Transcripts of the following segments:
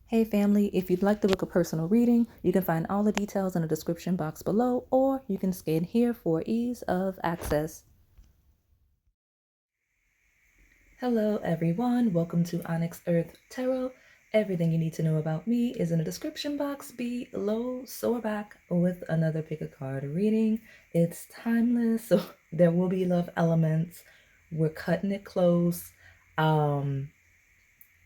Hey family, if you'd like to book a personal reading, you can find all the details in the description box below, or you can scan here for ease of access. Hello everyone, welcome to Onyx Earth Tarot. Everything you need to know about me is in the description box below. So we're back with another pick a card reading. It's timeless, so there will be love elements. We're cutting it close.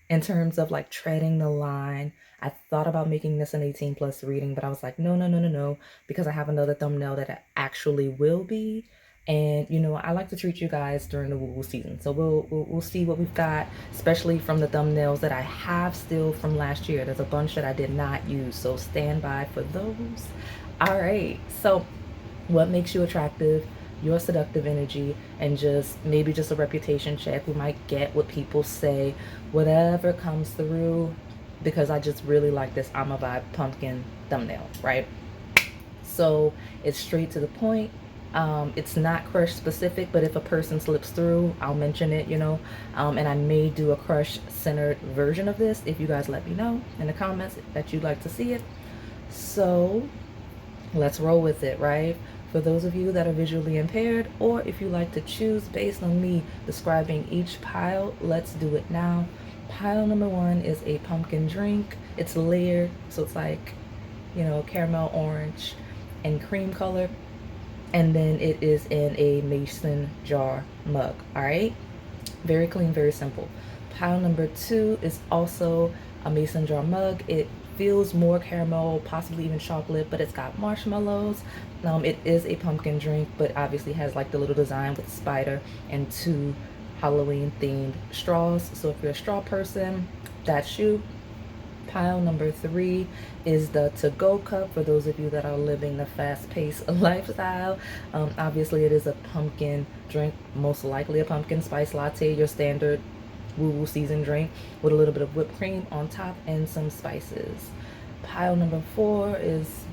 In terms of like treading the line, I thought about making this an 18 plus reading, but I was like, no, because I have another thumbnail that it actually will be. And you know, I like to treat you guys during the woo-woo season, so we'll see what we've got, especially from the thumbnails that I have still from last year. There's a bunch that I did not use, so stand by for those. All right, so what makes you attractive, your seductive energy, and just a reputation check. We might get what people say, whatever comes through, because I just really like this I'm a Vibe pumpkin thumbnail, right? So it's straight to the point. It's not crush specific, but if a person slips through, I'll mention it, you know. And I may do a crush centered version of this if you guys let me know in the comments that you'd like to see it. So let's roll with it, right? For those of you that are visually impaired, or if you like to choose based on me describing each pile, let's do it now. Pile number one is a pumpkin drink. It's layered, so it's like, you know, caramel orange and cream color. And then it is in a mason jar mug, all right? Very clean, very simple. Pile number two is also a mason jar mug. It feels more caramel, possibly even chocolate, but it's got marshmallows. It is a pumpkin drink, but obviously has like the little design with spider and two Halloween themed straws. So if you're a straw person, that's you. Pile number three is the to-go cup for those of you that are living the fast-paced lifestyle. Obviously, it is a pumpkin drink, most likely a pumpkin spice latte, your standard woo-woo season drink with a little bit of whipped cream on top and some spices. Pile number four is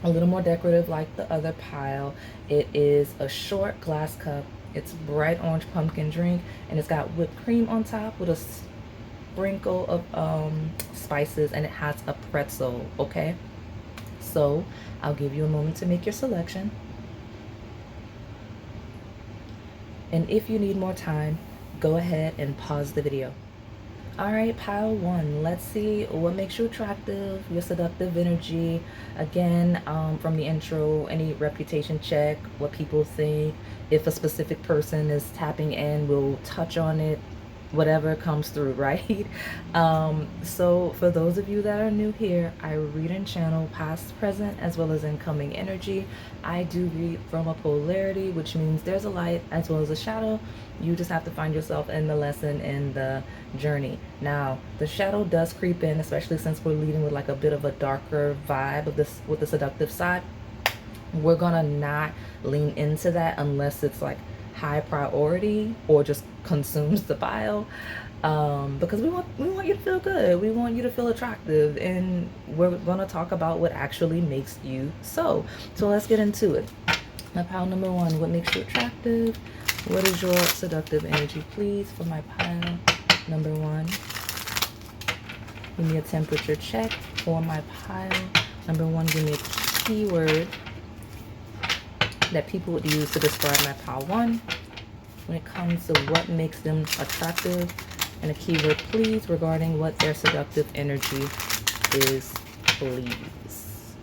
a little more decorative like the other pile. It is a short glass cup. It's bright orange pumpkin drink, and it's got whipped cream on top with a sprinkle of spices, and it has a pretzel. Okay, so I'll give you a moment to make your selection, and if you need more time, go ahead and pause the video. All right, pile one, let's see what makes you attractive, your seductive energy. Again, from the intro, any reputation check, what people think. If a specific person is tapping in, we'll touch on it, whatever comes through, right? So for those of you that are new here, I read and channel past, present, as well as incoming energy. I do read from a polarity, which means there's a light as well as a shadow. You just have to find yourself in the lesson, in the journey. Now, the shadow does creep in, especially since we're leading with like a bit of a darker vibe of this with the seductive side. We're gonna not lean into that unless it's like high priority or just consumes the bile, because we want you to feel good, we want you to feel attractive, and we're gonna talk about what actually makes you so let's get into it. Now, pile number one, what makes you attractive, what is your seductive energy, please, for my pile number one. Give me a temperature check for my pile number one. Give me a keyword that people would use to describe my pile one when it comes to what makes them attractive, and a keyword please regarding what their seductive energy is, please.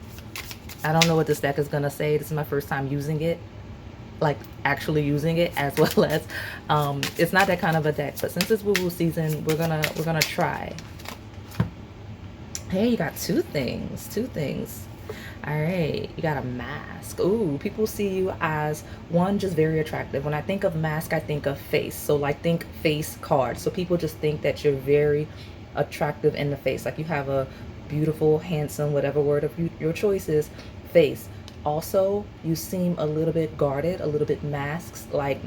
I don't know what this deck is gonna say. This is my first time using it, like actually using it, as well as it's not that kind of a deck, but since it's woo-woo season, we're gonna try. Hey, you got two things. All right, you got a mask. Ooh, people see you as one, just very attractive. When I think of mask, I think of face. So like think face card. So people just think that you're very attractive in the face. Like you have a beautiful, handsome, whatever word of your choice is, face. Also, you seem a little bit guarded, a little bit masked, like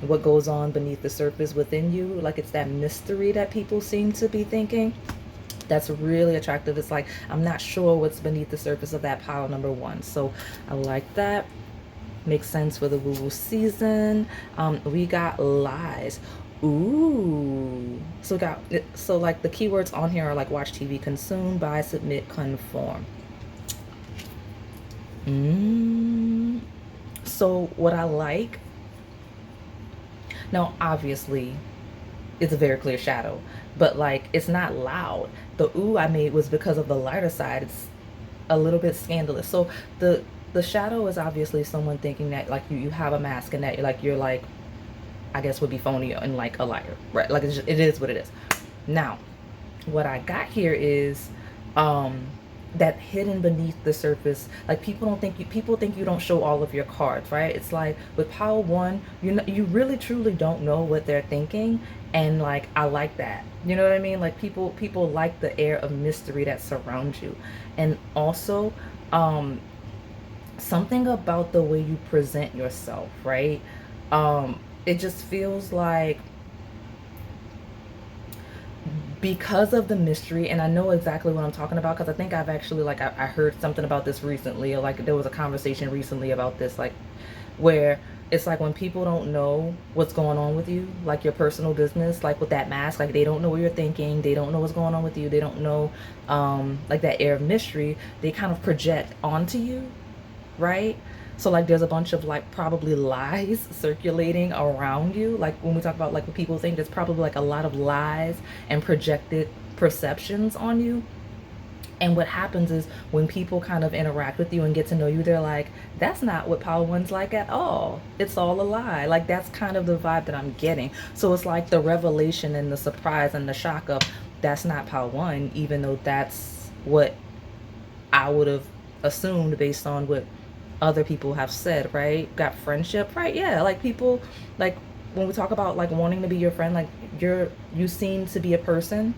what goes on beneath the surface within you. Like it's that mystery that people seem to be thinking. That's really attractive. It's like, I'm not sure what's beneath the surface of that pile number one. So I like that. Makes sense for the woo-woo season. We got lies. Ooh, So got so like the keywords on here are like watch TV, consume, buy, submit, conform. So what I like now, obviously, it's a very clear shadow, but like it's not loud. The ooh I made was because of the lighter side. It's a little bit scandalous. So the shadow is obviously someone thinking that like you have a mask and that like you're like, I guess would be phony and like a liar, right? Like it's just, it is what it is. Now, what I got here is um that hidden beneath the surface, like people think you don't show all of your cards, right? It's like with pile one, you really truly don't know what they're thinking, and like I like that, you know what I mean? Like people like the air of mystery that surrounds you. And also um something about the way you present yourself, right? It just feels like because of the mystery, and I know exactly what I'm talking about because I think I've actually like I heard something about this recently, or like there was a conversation recently about this, like where it's like when people don't know what's going on with you, like your personal business, like with that mask, like they don't know what you're thinking, they don't know what's going on with you, they don't know like that air of mystery, they kind of project onto you, right? So like there's a bunch of like probably lies circulating around you. Like when we talk about like what people think, there's probably like a lot of lies and projected perceptions on you. And what happens is when people kind of interact with you and get to know you, they're like, that's not what Power One's like at all. It's all a lie. Like that's kind of the vibe that I'm getting. So it's like the revelation and the surprise and the shock of that's not Power One, even though that's what I would have assumed based on what other people have said, right? Got friendship, right? Yeah, like people, like when we talk about like wanting to be your friend, like you seem to be a person,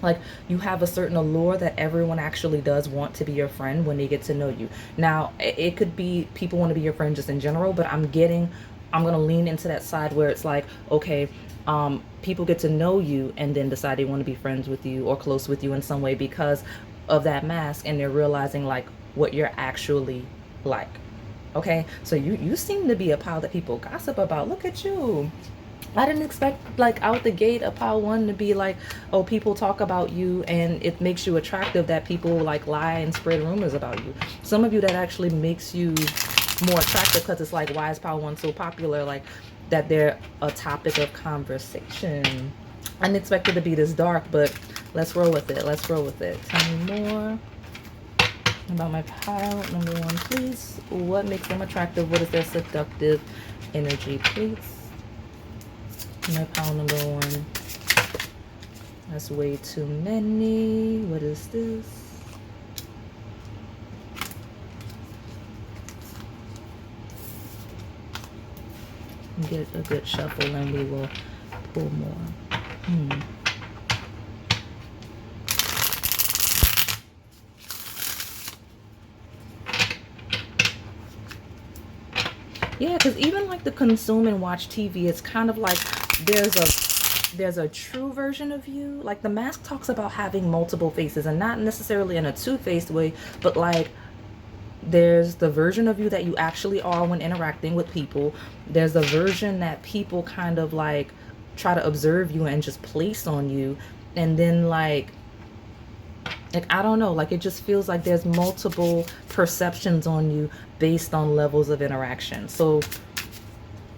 like you have a certain allure that everyone actually does want to be your friend when they get to know you. Now it could be people want to be your friend just in general, but I'm gonna lean into that side where it's like, okay, people get to know you and then decide they want to be friends with you or close with you in some way because of that mask, and they're realizing like what you're actually like. Okay, so you seem to be a pile that people gossip about. Look at you. I didn't expect like out the gate a pile one to be like, oh, people talk about you and it makes you attractive that people like lie and spread rumors about you. Some of you that actually makes you more attractive because it's like, why is pile one so popular? Like that they're a topic of conversation. I didn't expect it to be this dark, but let's roll with it. Let's roll with it. Tell me more about my pile number one, please. What makes them attractive? What is their seductive energy, please? My pile number one. That's way too many. What is this? Get a good shuffle and we will pull more. Yeah, because even like the consume and watch TV, it's kind of like there's a true version of you. Like the mask talks about having multiple faces and not necessarily in a two-faced way, but like there's the version of you that you actually are when interacting with people. There's a version that people kind of like try to observe you and just place on you. And then like I don't know, like it just feels like there's multiple perceptions on you based on levels of interaction. So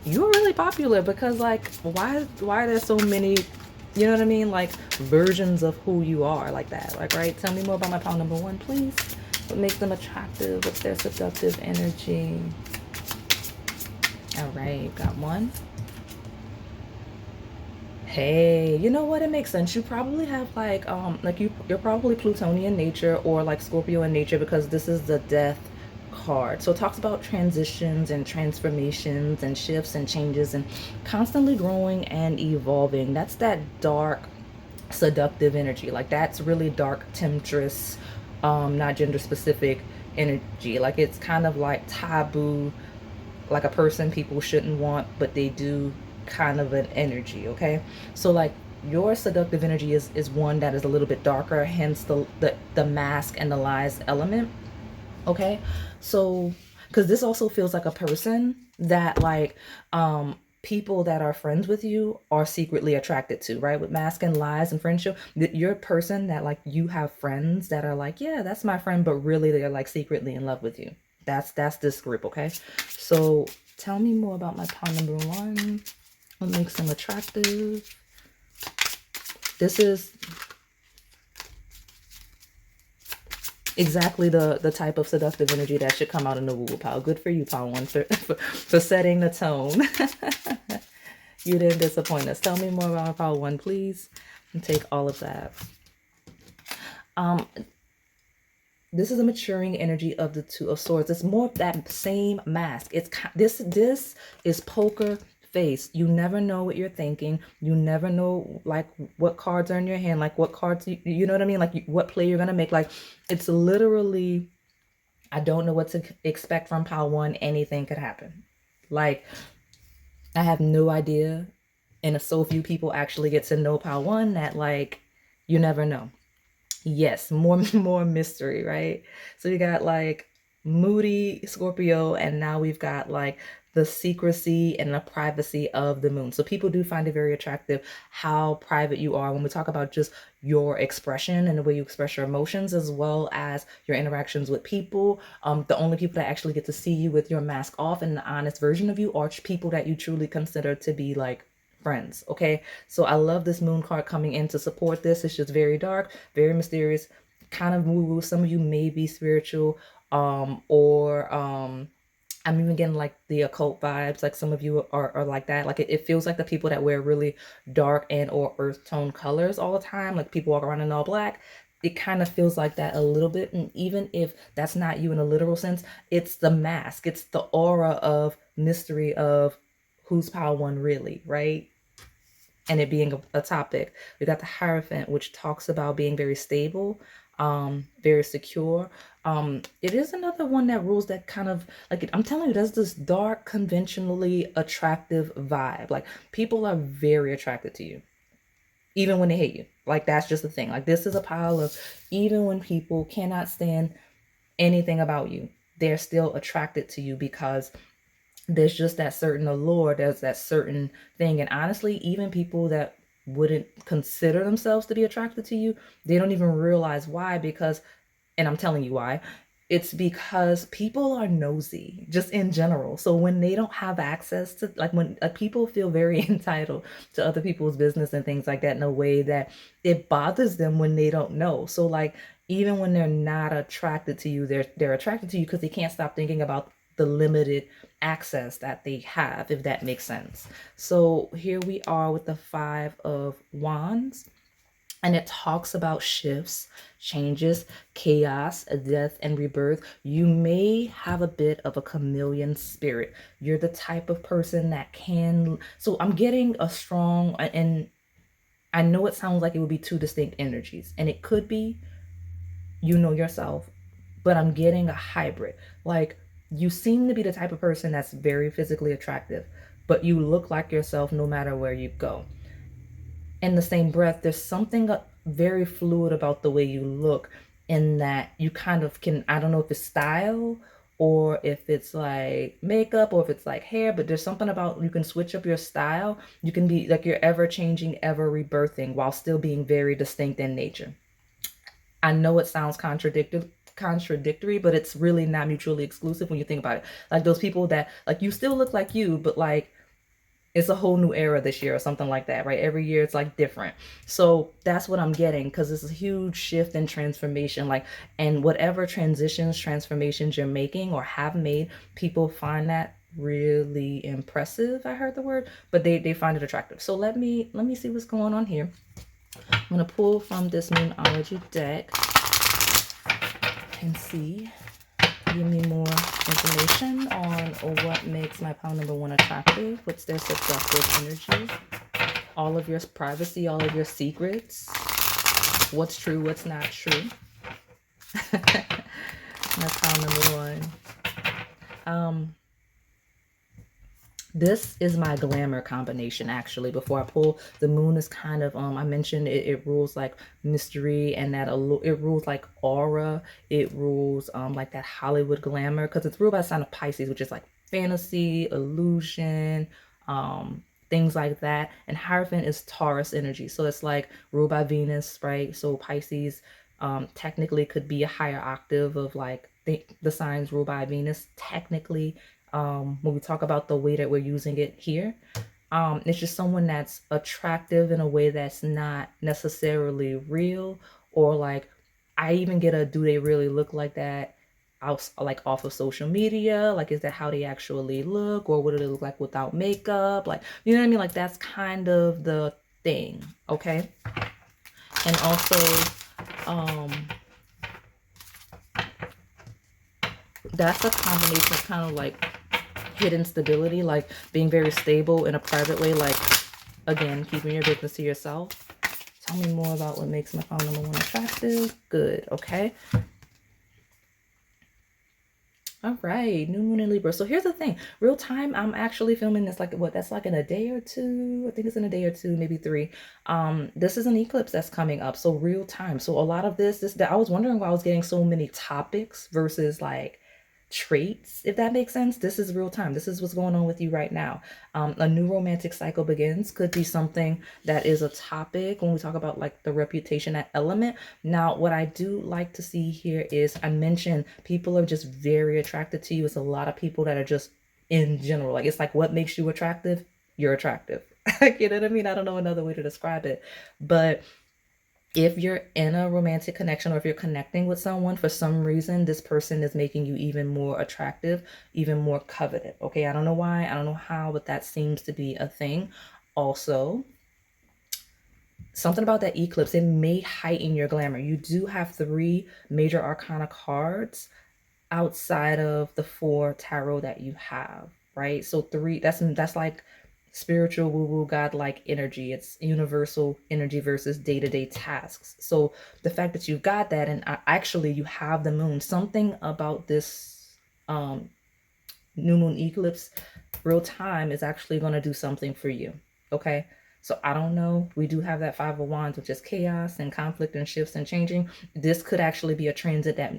you're really popular because like why are there so many, you know what I mean, like versions of who you are like that, like, right? Tell me more about my pile number one, please. What makes them attractive? What's their seductive energy? All right, got one. Hey, you know what? It makes sense. You probably have like you're probably Plutonian nature or like Scorpio in nature because this is the death card. So it talks about transitions and transformations and shifts and changes and constantly growing and evolving. That's that dark seductive energy. Like that's really dark temptress, not gender specific energy. Like it's kind of like taboo, like a person people shouldn't want, but they do, kind of an energy. Okay, so like your seductive energy is one that is a little bit darker, hence the mask and the lies element. Okay, so because this also feels like a person that like people that are friends with you are secretly attracted to, right? With mask and lies and friendship, you're a person that like you have friends that are like, yeah, that's my friend, but really they're like secretly in love with you. That's this group, okay? So tell me more about my pile number one. What makes them attractive? This is exactly the type of seductive energy that should come out in the woo pile. Good for you, pile one, for setting the tone. You didn't disappoint us. Tell me more about pile one, please. And take all of that. This is a maturing energy of the Two of Swords. It's more of that same mask. It's this is poker face. You never know what you're thinking. You never know like what cards are in your hand, like what cards you know what I mean, like what play you're gonna make. Like it's literally, I don't know what to expect from pile one. Anything could happen. Like I have no idea, and if so few people actually get to know pile one that like you never know. Yes, more mystery, right? So we got like moody Scorpio, and now we've got like the secrecy and the privacy of the moon. So people do find it very attractive how private you are when we talk about just your expression and the way you express your emotions, as well as your interactions with people. The only people that actually get to see you with your mask off and the honest version of you are people that you truly consider to be like friends. Okay, so I love this moon card coming in to support this. It's just very dark, very mysterious, kind of woo woo. Some of you may be spiritual, or I'm even getting like the occult vibes. Like some of you are like that. Like it feels like the people that wear really dark and or earth tone colors all the time, like people walk around in all black. It kind of feels like that a little bit. And even if that's not you in a literal sense, it's the mask, it's the aura of mystery of who's pile one really, right? And it being a topic. We got the Hierophant, which talks about being very stable, very secure. It is another one that rules that kind of like, I'm telling you, there's this dark, conventionally attractive vibe. Like people are very attracted to you, even when they hate you. Like that's just the thing. Like this is a pile of, even when people cannot stand anything about you, they're still attracted to you because there's just that certain allure, there's that certain thing. And honestly, even people that wouldn't consider themselves to be attracted to you, they don't even realize why. Because, and I'm telling you why, it's because people are nosy just in general. So when they don't have access to, like when people feel very entitled to other people's business and things like that, in a way that it bothers them when they don't know. So like even when they're not attracted to you, they're attracted to you because they can't stop thinking about the limited access that they have, if that makes sense. So here we are with the Five of Wands, and it talks about shifts, changes, chaos, death, and rebirth. You may have a bit of a chameleon spirit. You're the type of person that can, so I'm getting a strong, and I know it sounds like it would be two distinct energies, and it could be, you know yourself, but I'm getting a hybrid. Like you seem to be the type of person that's very physically attractive, but you look like yourself no matter where you go. In the same breath, there's something very fluid about the way you look, in that you kind of can, I don't know if it's style or if it's like makeup or if it's like hair, but there's something about, you can switch up your style. You can be like, you're ever changing, ever rebirthing while still being very distinct in nature. I know it sounds contradictory, but it's really not mutually exclusive when you think about it. Like those people that like, you still look like you, but like it's a whole new era this year or something like that, right? Every year it's like different. So that's what I'm getting, because it's a huge shift and transformation. Like, and whatever transformations you're making or have made, people find that really impressive. I heard the word, but they find it attractive. So let me see what's going on here. I'm gonna pull from this Moonology deck and see. Give me more information on what makes my pile number one attractive. What's their seductive energy? All of your privacy, all of your secrets. What's true, what's not true. That's pile number one. This is my glamour combination, actually. Before I pull, the moon is kind of, I mentioned it rules like mystery, and that it rules like aura. It rules like that Hollywood glamour, because it's ruled by the sign of Pisces, which is like fantasy, illusion, things like that. And Hierophant is Taurus energy. So it's like ruled by Venus, right? So Pisces technically could be a higher octave of like the signs ruled by Venus. Technically, when we talk about the way that we're using it here, it's just someone that's attractive in a way that's not necessarily real, or like I even get a do they really look like that out like off of social media? Like, is that how they actually look, or what do they look like without makeup? Like, you know what I mean? Like, that's kind of the thing, okay? And also, that's a combination of kind of like hidden stability, like being very stable in a private way, like again, keeping your business to yourself. Tell me more about what makes my phone number one attractive. Good, okay. All right, new moon in Libra. So here's the thing, real time. I'm actually filming this like what? That's like in a day or two. I think it's in a day or two, maybe three. This is an eclipse that's coming up, so real time. So a lot of this that I was wondering why I was getting so many topics versus like traits, if that makes sense. This is real time. This is what's going on with you right now. A new romantic cycle begins could be something that is a topic when we talk about like the reputation, that element. Now what I do like to see here is, I mentioned people are just very attracted to you. It's a lot of people that are just in general, like it's like what makes you attractive, you're attractive. You know what I mean? I don't know another way to describe it. But if you're in a romantic connection, or if you're connecting with someone, for some reason this person is making you even more attractive, even more coveted. Okay, I don't know why, I don't know how, but that seems to be a thing. Also, something about that eclipse, it may heighten your glamour. You do have 3 major arcana cards outside of the 4 tarot that you have, right? So 3, that's like spiritual woo-woo godlike energy. It's universal energy versus day-to-day tasks. So the fact that you've got that, and actually you have the moon, something about this new moon eclipse real time is actually going to do something for you, okay? So I don't know, we do have that 5 of wands, which is chaos and conflict and shifts and changing. This could actually be a transit that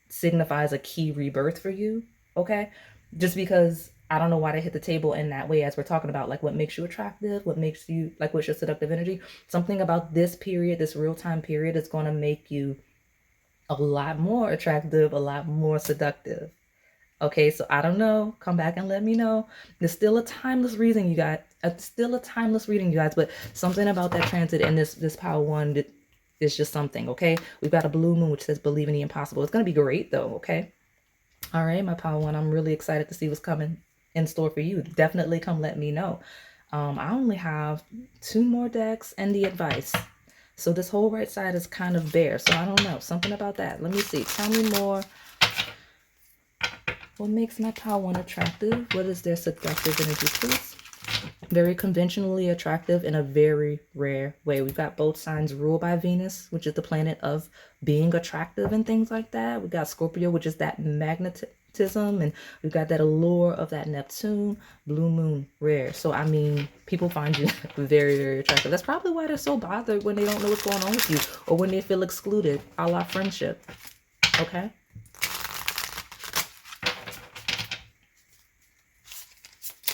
signifies a key rebirth for you, okay? Just because I don't know why they hit the table in that way, as we're talking about like what makes you attractive, what makes you like, what's your seductive energy. Something about this period, this real-time period, is going to make you a lot more attractive, a lot more seductive. Okay, so I don't know, come back and let me know. It's still a timeless reading, you guys. It's still a timeless reading, you guys, but something about that transit and this power one that is just something. Okay, we've got a blue moon which says believe in the impossible. It's going to be great though. Okay, all right, my power one, I'm really excited to see what's coming in store for you. Definitely come let me know. I only have 2 more decks and the advice, so this whole right side is kind of bare, so I don't know, something about that. Let me see, tell me more. What makes my power one attractive? What is their seductive energy, please? Very conventionally attractive in a very rare way. We've got both signs ruled by Venus, which is the planet of being attractive and things like that. We got Scorpio, which is that magnetism, and we've got that allure of that Neptune. Blue moon, rare. So I mean, people find you very, very attractive. That's probably why they're so bothered when they don't know what's going on with you, or when they feel excluded, a la friendship. Okay.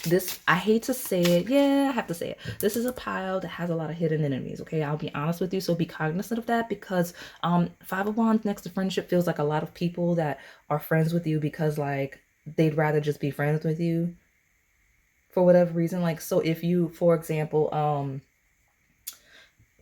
This, I hate to say it, yeah, I have to say it, this is a pile that has a lot of hidden enemies. Okay, I'll be honest with you, so be cognizant of that, because 5 of wands next to friendship feels like a lot of people that are friends with you because like they'd rather just be friends with you for whatever reason. Like, so if you, for example,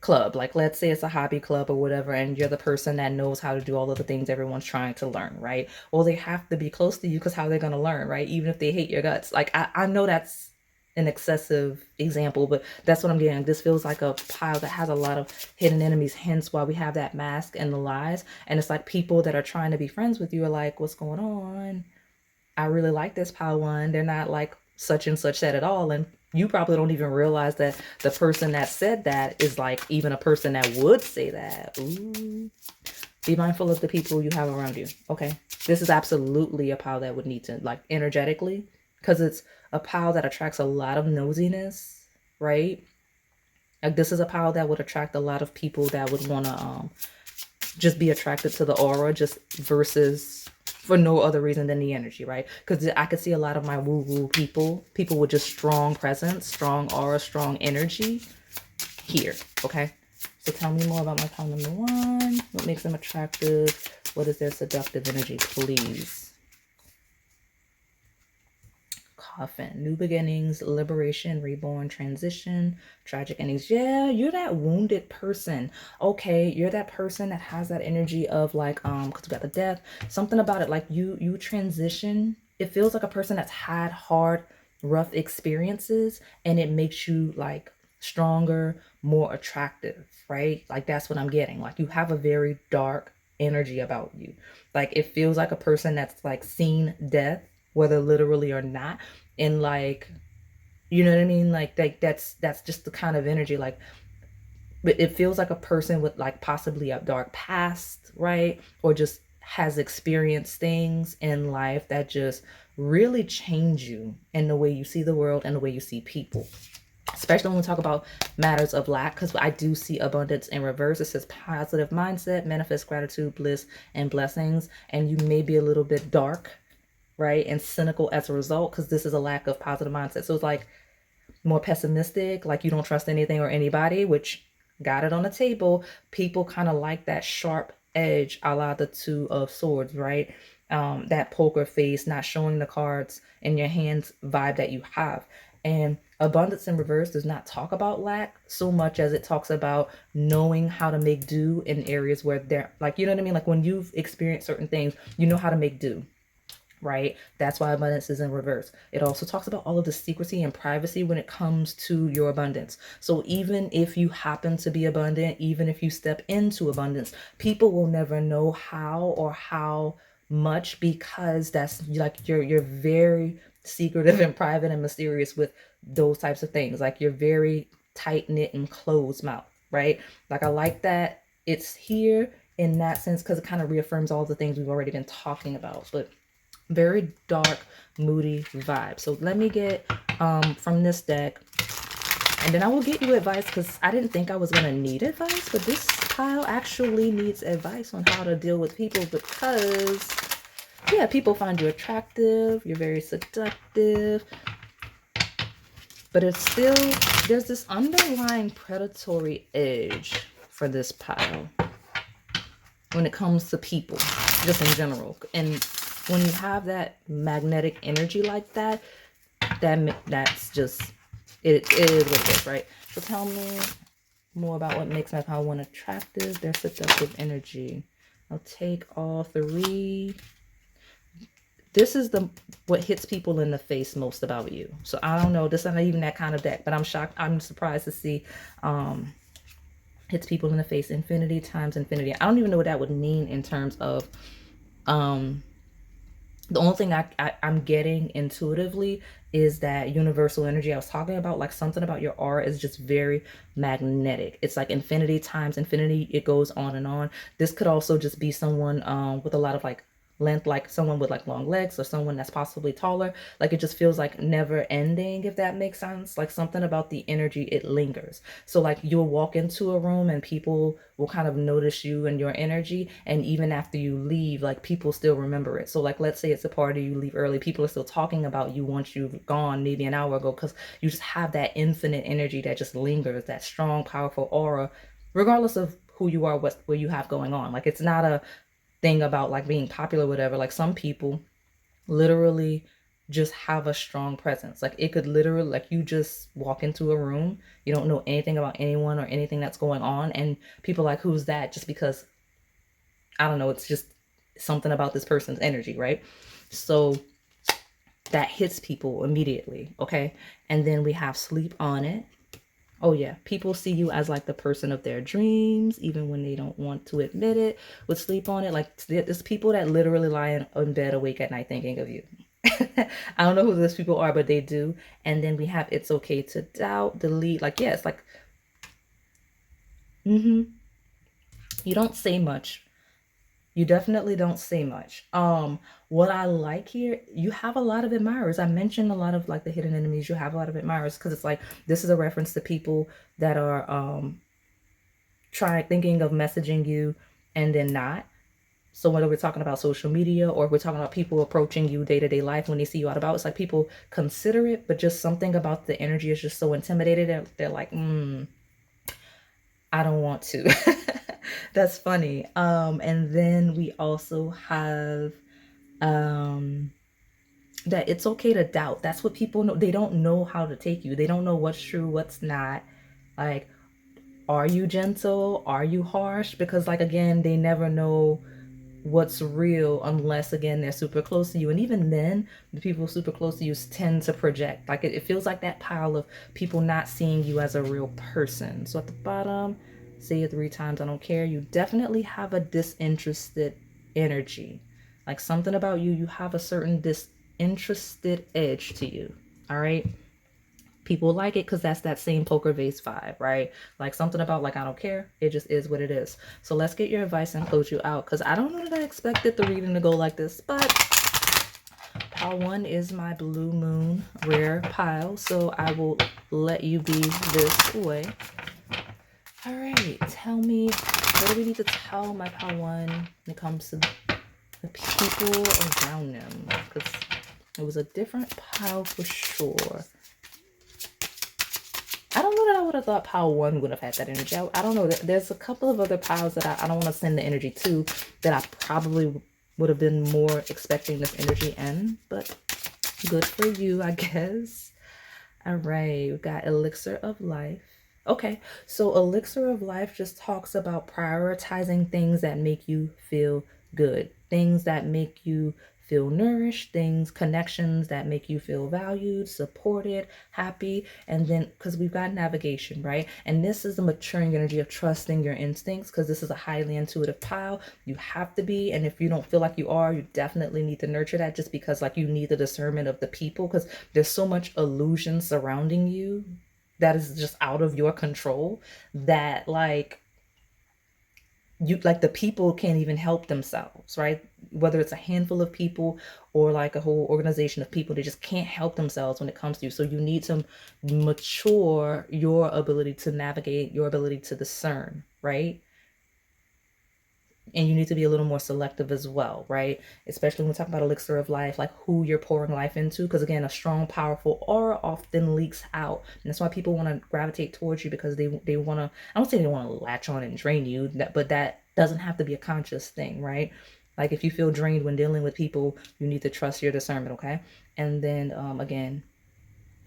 club, like let's say it's a hobby club or whatever, and you're the person that knows how to do all of the things everyone's trying to learn, right? Well, they have to be close to you, because how they're going to learn, right? Even if they hate your guts. Like I know that's an excessive example, but that's what I'm getting. This feels like a pile that has a lot of hidden enemies, hence why we have that mask and the lies. And it's like people that are trying to be friends with you are like, what's going on? I really like this pile one. They're not like such and such said at all. And you probably don't even realize that the person that said that is like even a person that would say that. Ooh. Be mindful of the people you have around you. Okay. This is absolutely a pile that would need to, like, energetically, because it's a pile that attracts a lot of nosiness, right? Like, this is a pile that would attract a lot of people that would want to just be attracted to the aura, just versus for no other reason than the energy, right? Because I could see a lot of my woo-woo people with just strong presence, strong aura, strong energy here, okay? So tell me more about my pile number one. What makes them attractive? What is their seductive energy, please? Coffin, new beginnings, liberation, reborn, transition, tragic endings. Yeah, you're that wounded person. Okay, you're that person that has that energy of like, because we got the death, something about it, like you transition. It feels like a person that's had hard, rough experiences, and it makes you like stronger, more attractive, right? Like that's what I'm getting. Like you have a very dark energy about you. Like it feels like a person that's like seen death, whether literally or not, and like, you know what I mean, like that's just the kind of energy, like, but it feels like a person with like possibly a dark past, right? Or just has experienced things in life that just really change you in the way you see the world and the way you see people, especially when we talk about matters of lack, because I do see abundance in reverse. It says positive mindset, manifest gratitude, bliss, and blessings. And you may be a little bit dark, right, and cynical as a result, because this is a lack of positive mindset. So it's like more pessimistic, like you don't trust anything or anybody, which got it on the table. People kind of like that sharp edge, a la the Two of Swords, right? That poker face, not showing the cards in your hands vibe that you have. And abundance in reverse does not talk about lack so much as it talks about knowing how to make do in areas where they're like, you know what I mean? Like when you've experienced certain things, you know how to make do, right? That's why abundance is in reverse. It also talks about all of the secrecy and privacy when it comes to your abundance. So even if you happen to be abundant, even if you step into abundance, people will never know how or how much, because that's like you're very secretive and private and mysterious with those types of things. Like you're very tight knit and closed mouth, right? Like I like that it's here in that sense, because it kind of reaffirms all the things we've already been talking about. But very dark, moody vibe. So let me get from this deck, and then I will get you advice, because I didn't think I was gonna need advice, but this pile actually needs advice on how to deal with people, because yeah, people find you attractive, you're very seductive, but it's still, there's this underlying predatory edge for this pile when it comes to people, just in general. And when you have that magnetic energy like that, that's just, it is what it is, right? So tell me more about what makes my pile one attractive, their seductive energy. I'll take all three. This is what hits people in the face most about you. So I don't know, this is not even that kind of deck, but I'm shocked, I'm surprised to see hits people in the face, infinity times infinity. I don't even know what that would mean in terms of the only thing I'm getting intuitively is that universal energy I was talking about. Like something about your aura is just very magnetic. It's like infinity times infinity. It goes on and on. This could also just be someone with a lot of like length, like someone with like long legs, or someone that's possibly taller. Like it just feels like never ending, if that makes sense. Like something about the energy, it lingers. So like you'll walk into a room and people will kind of notice you and your energy, and even after you leave, like people still remember it. So like let's say it's a party, you leave early, people are still talking about you once you've gone maybe an hour ago, because you just have that infinite energy that just lingers, that strong, powerful aura, regardless of who you are, what you have going on. Like it's not a thing about like being popular, whatever. Like some people literally just have a strong presence. Like it could literally, like you just walk into a room, you don't know anything about anyone or anything that's going on, and people are like, who's that? Just because, I don't know, it's just something about this person's energy, right? So that hits people immediately, okay? And then we have sleep on it. Oh yeah, people see you as like the person of their dreams, even when they don't want to admit it. With sleep on it, like there's people that literally lie in bed awake at night thinking of you. I don't know who those people are, but they do. And then we have it's okay to doubt, delete. Like, yeah, it's like, you don't say much. You definitely don't say much. What I like here, you have a lot of admirers. I mentioned a lot of like the hidden enemies. You have a lot of admirers, because it's like this is a reference to people that are thinking of messaging you and then not. So whether we're talking about social media or we're talking about people approaching you day-to-day life when they see you out about, it's like people consider it, but just something about the energy is just so intimidated. They're like, I don't want to. That's funny. And then we also have that it's okay to doubt. That's what people know. They don't know how to take you. They don't know what's true, what's not. Like, are you gentle? Are you harsh? Because, like, again, they never know what's real unless, again, they're super close to you. And even then, the people super close to you tend to project. Like, it feels like that pile of people not seeing you as a real person. So at the bottom, say it 3 times, I don't care. You definitely have a disinterested energy. Like, something about you, you have a certain disinterested edge to you. All right. People like it because that's that same poker face vibe, right? Like, something about, like, I don't care. It just is what it is. So let's get your advice and close you out, because I don't know that I expected the reading to go like this, but pile 1 is my blue moon rare pile, so I will let you be this way. All right, tell me, what do we need to tell my pile 1 when it comes to the people around them? Because it was a different pile for sure. I don't know that I would have thought pile 1 would have had that energy. I don't know. There's a couple of other piles that I don't want to send the energy to that I probably would have been more expecting this energy in, but good for you, I guess. All right, we got Elixir of Life. Okay, so Elixir of Life just talks about prioritizing things that make you feel good, things that make you feel nourished, connections that make you feel valued, supported, happy. And then, because we've got navigation, right? And this is the maturing energy of trusting your instincts, because this is a highly intuitive pile. You have to be, and if you don't feel like you are, you definitely need to nurture that, just because, like, you need the discernment of the people, because there's so much illusion surrounding you that is just out of your control, that, like, you, like, the people can't even help themselves, right? Whether it's a handful of people or like a whole organization of people, they just can't help themselves when it comes to you. So you need to mature your ability to navigate, your ability to discern, right? And you need to be a little more selective as well, right? Especially when we talk about elixir of life, like who you're pouring life into. Because again, a strong, powerful aura often leaks out. And that's why people want to gravitate towards you, because they want to, I don't say they want to latch on and drain you, but that doesn't have to be a conscious thing, right? Like, if you feel drained when dealing with people, you need to trust your discernment, okay? And then again,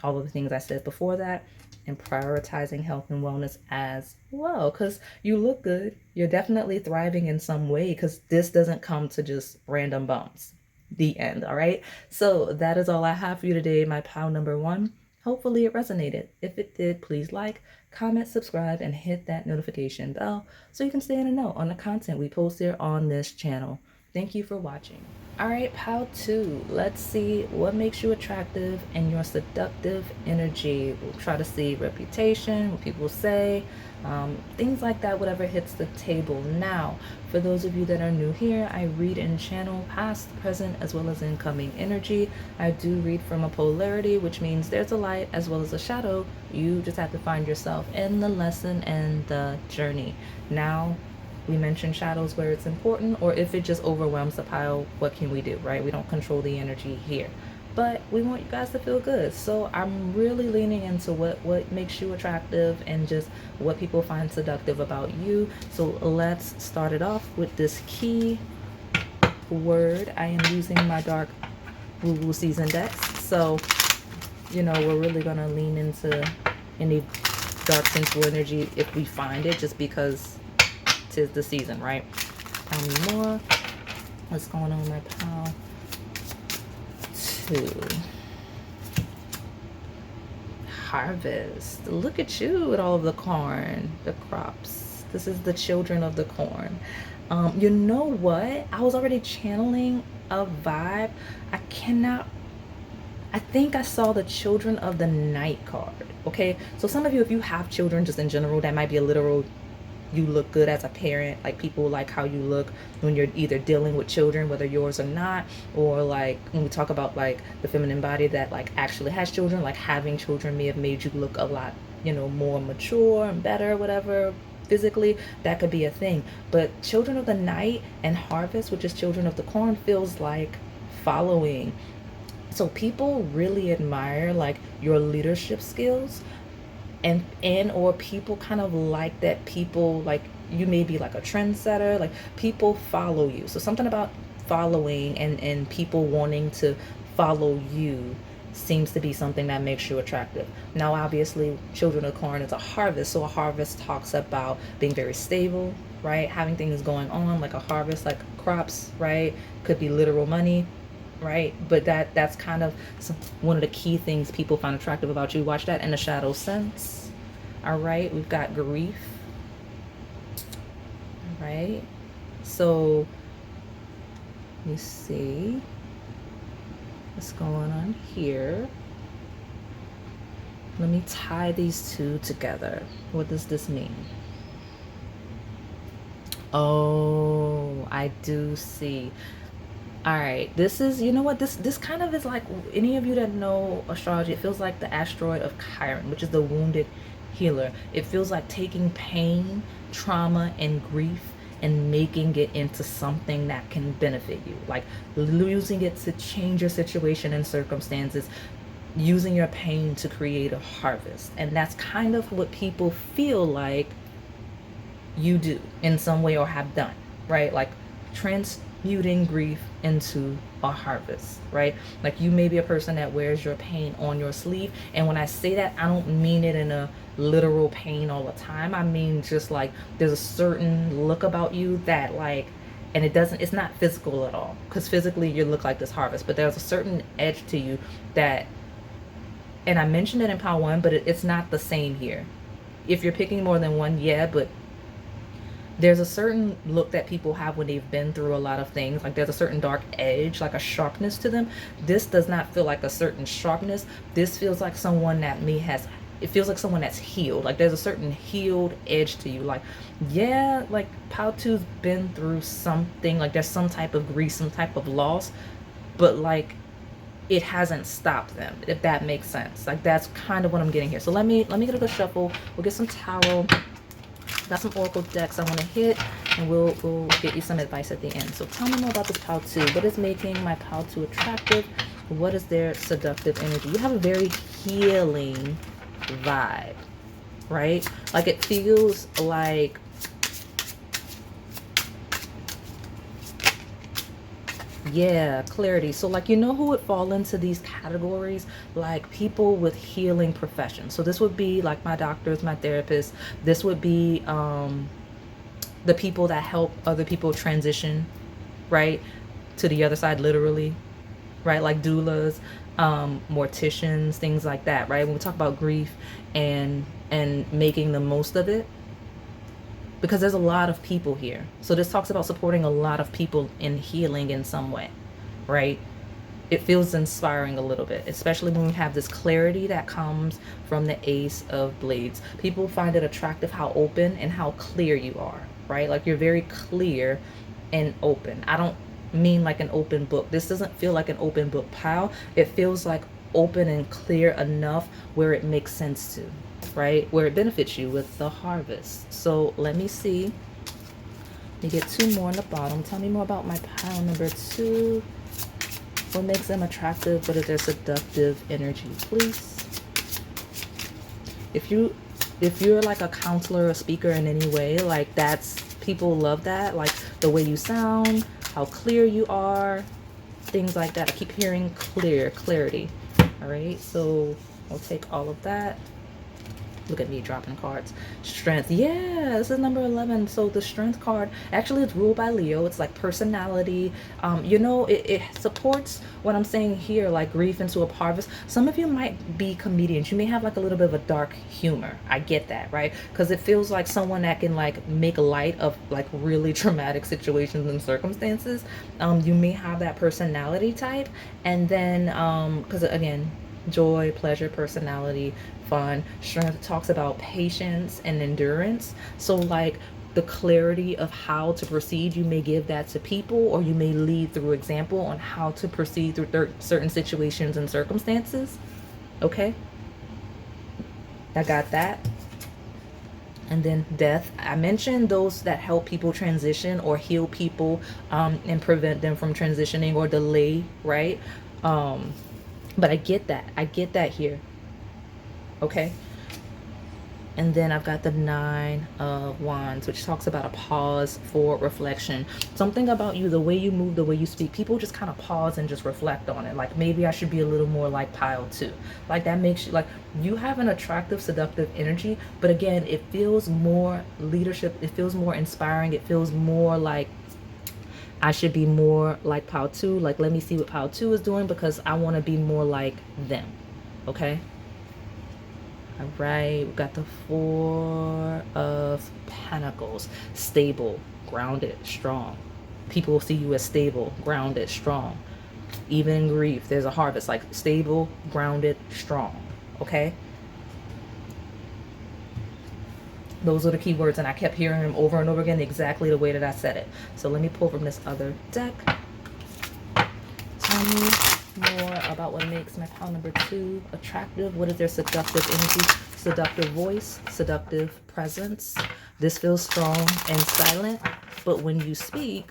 all of the things I said before that, and prioritizing health and wellness as well, because you look good. You're definitely thriving in some way, because this doesn't come to just random bumps. The end. All right, so that is all I have for you today, my pile number 1. Hopefully it resonated. If it did, please like, comment, subscribe, and hit that notification bell so you can stay in the know on the content we post here on this channel. Thank you for watching. All right, pile 2. Let's see what makes you attractive and your seductive energy. We'll try to see reputation, what people say, things like that, whatever hits the table. Now, for those of you that are new here, I read and channel past, present, as well as incoming energy. I do read from a polarity, which means there's a light as well as a shadow. You just have to find yourself in the lesson and the journey. Now, we mentioned shadows where it's important, or if it just overwhelms the pile, what can we do, right? We don't control the energy here, but we want you guys to feel good. So I'm really leaning into what makes you attractive and just what people find seductive about you. So let's start it off with this key word. I am using my dark woo season decks, so you know, we're really gonna lean into any dark sensual energy if we find it, just because 'tis the season, right? Tell me more. What's going on in my pile 2? Harvest. Look at you with all of the corn, the crops. This is the children of the corn. You know what? I was already channeling a vibe. I think I saw the children of the night card. Okay, so some of you, if you have children just in general, that might be a literal, you look good as a parent. Like, people like how you look when you're either dealing with children, whether yours or not, or like when we talk about like the feminine body that like actually has children, like having children may have made you look a lot, you know, more mature and better, whatever physically, that could be a thing. But children of the night and harvest, which is children of the corn, feels like following. So people really admire like your leadership skills, and or people kind of like that. People like, you may be like a trendsetter, like people follow you. So something about following and people wanting to follow you seems to be something that makes you attractive. Now obviously children of corn is a harvest, so a harvest talks about being very stable, right? Having things going on, like a harvest, like crops, right? Could be literal money, right? But that's kind of one of the key things people find attractive about you. Watch that in the shadow sense. All right, we've got grief. All right, so you see what's going on here. Let me tie these two together. What does this mean? Oh, I do see. All right, this is, you know what, this kind of is like, any of you that know astrology, it feels like the asteroid of Chiron, which is the wounded healer. It feels like taking pain, trauma, and grief and making it into something that can benefit you, like using it to change your situation and circumstances, using your pain to create a harvest. And that's kind of what people feel like you do in some way or have done, right? Like transmuting grief into a harvest, right? Like you may be a person that wears your pain on your sleeve. And when I say that, I don't mean it in a literal pain all the time. I mean just like there's a certain look about you that like, and it's not physical at all, because physically you look like this harvest, but there's a certain edge to you that, and I mentioned it in part one, but it's not the same here. If you're picking more than one, yeah, but there's a certain look that people have when they've been through a lot of things. Like there's a certain dark edge, like a sharpness to them. This does not feel like a certain sharpness. This feels like someone that it feels like someone that's healed. Like there's a certain healed edge to you. Like, yeah, like Powtoo's been through something, like there's some type of grief, some type of loss, but like it hasn't stopped them, if that makes sense. Like that's kind of what I'm getting here. So let me get a good shuffle. We'll get some tarot. Got some oracle decks I want to hit, and we'll get you some advice at the end. So tell me more about this Powtoo. What is making my Powtoo attractive? What is their seductive energy? You have a very healing vibe, right? Like it feels like, yeah, clarity. So like, you know who would fall into these categories? Like people with healing professions. So this would be like my doctors, my therapists. This would be the people that help other people transition, right, to the other side, literally, right? Like doulas, morticians, things like that, right? When we talk about grief and making the most of it, because there's a lot of people here. So this talks about supporting a lot of people in healing in some way, right? It feels inspiring a little bit, especially when we have this clarity that comes from the Ace of Blades. People find it attractive how open and how clear you are, right? Like you're very clear and open. I don't mean like an open book. This doesn't feel like an open book pile. It feels like open and clear enough where it makes sense to, right? Where it benefits you with the harvest. So let me see. Let me get two more on the bottom. Tell me more about my pile number 2. What makes them attractive? What is their seductive energy, please? If you're like a counselor, a speaker in any way, like that's, people love that. Like the way you sound, how clear you are, things like that. I keep hearing clarity. All right, so I'll take all of that. Look at me dropping cards. Strength. Yeah, this is number 11. So the strength card, actually it's ruled by Leo. It's like personality. You know, it supports what I'm saying here, like grief into a harvest. Some of you might be comedians. You may have like a little bit of a dark humor. I get that, right? Because it feels like someone that can like make light of like really traumatic situations and circumstances. You may have that personality type. And then, because again, joy, pleasure, personality, fun. Strength talks about patience and endurance. So like the clarity of how to proceed, you may give that to people, or you may lead through example on how to proceed through certain situations and circumstances. Okay, I got that. And then death. I mentioned those that help people transition or heal people, and prevent them from transitioning or delay, right? But I get that. I get that here. Okay. And then I've got the Nine of Wands, which talks about a pause for reflection. Something about you, the way you move, the way you speak, people just kind of pause and just reflect on it. Like, maybe I should be a little more like pile two. Like, that makes you, like, you have an attractive, seductive energy. But again, it feels more leadership. It feels more inspiring. It feels more like I should be more like pile two. Like, let me see what pile two is doing because I want to be more like them. Okay. All right, we've got the Four of Pentacles. Stable, grounded, strong. People will see you as stable, grounded, strong. Even in grief, there's a harvest. Like, stable, grounded, strong. Okay? Those are the key words, and I kept hearing them over and over again exactly the way that I said it. So let me pull from this other deck. Tell me more about what makes my pile number two attractive. What is their seductive energy? Seductive voice, seductive presence. This feels strong and silent, but when you speak,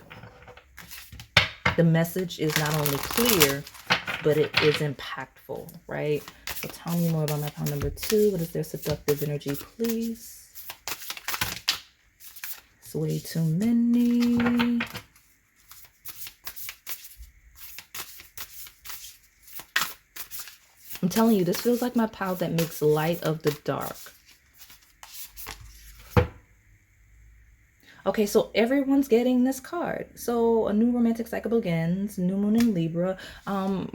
the message is not only clear, but it is impactful, right? So tell me more about my pile number two. What is their seductive energy, please? It's way too many. I'm telling you, this feels like my pile that makes light of the dark. Okay, so everyone's getting this card. So a new romantic cycle begins, new moon in Libra.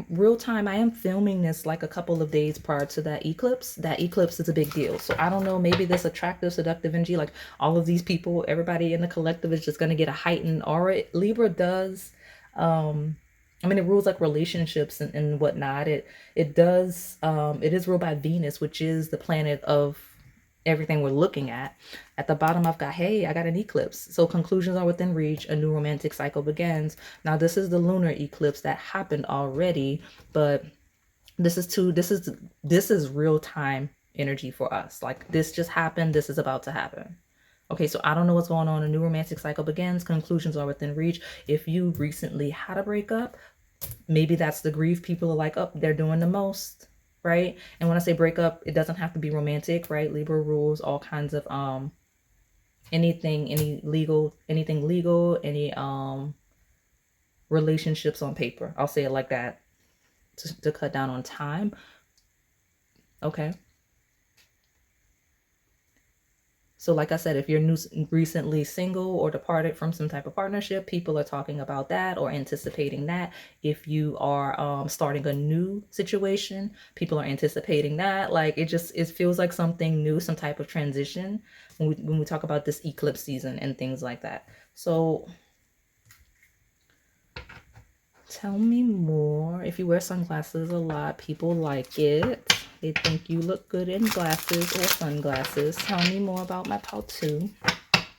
Real time, I am filming this like a couple of days prior to that eclipse. That eclipse is a big deal. So I don't know, maybe this attractive, seductive energy, like all of these people, everybody in the collective is just going to get a heightened aura. Libra does, I mean, it rules like relationships and whatnot. It does, it is ruled by Venus, which is the planet of everything we're looking at. At the bottom, I've got, hey, I got an eclipse. So conclusions are within reach. A new romantic cycle begins. Now, this is the lunar eclipse that happened already, but this is real time energy for us. Like, this just happened. This is about to happen. Okay, so I don't know what's going on. A new romantic cycle begins. Conclusions are within reach. If you recently had a breakup, maybe that's the grief. People are like, oh, they're doing the most, right? And when I say breakup, it doesn't have to be romantic, right? Libra rules all kinds of anything legal, any relationships on paper. I'll say it like that to cut down on time. Okay. So like I said, if you're recently single or departed from some type of partnership, people are talking about that or anticipating that. If you are starting a new situation, people are anticipating that. Like, it feels like something new, some type of transition when we talk about this eclipse season and things like that. So tell me more. If you wear sunglasses a lot, people like it. They think you look good in glasses or sunglasses. Tell me more about my pile two.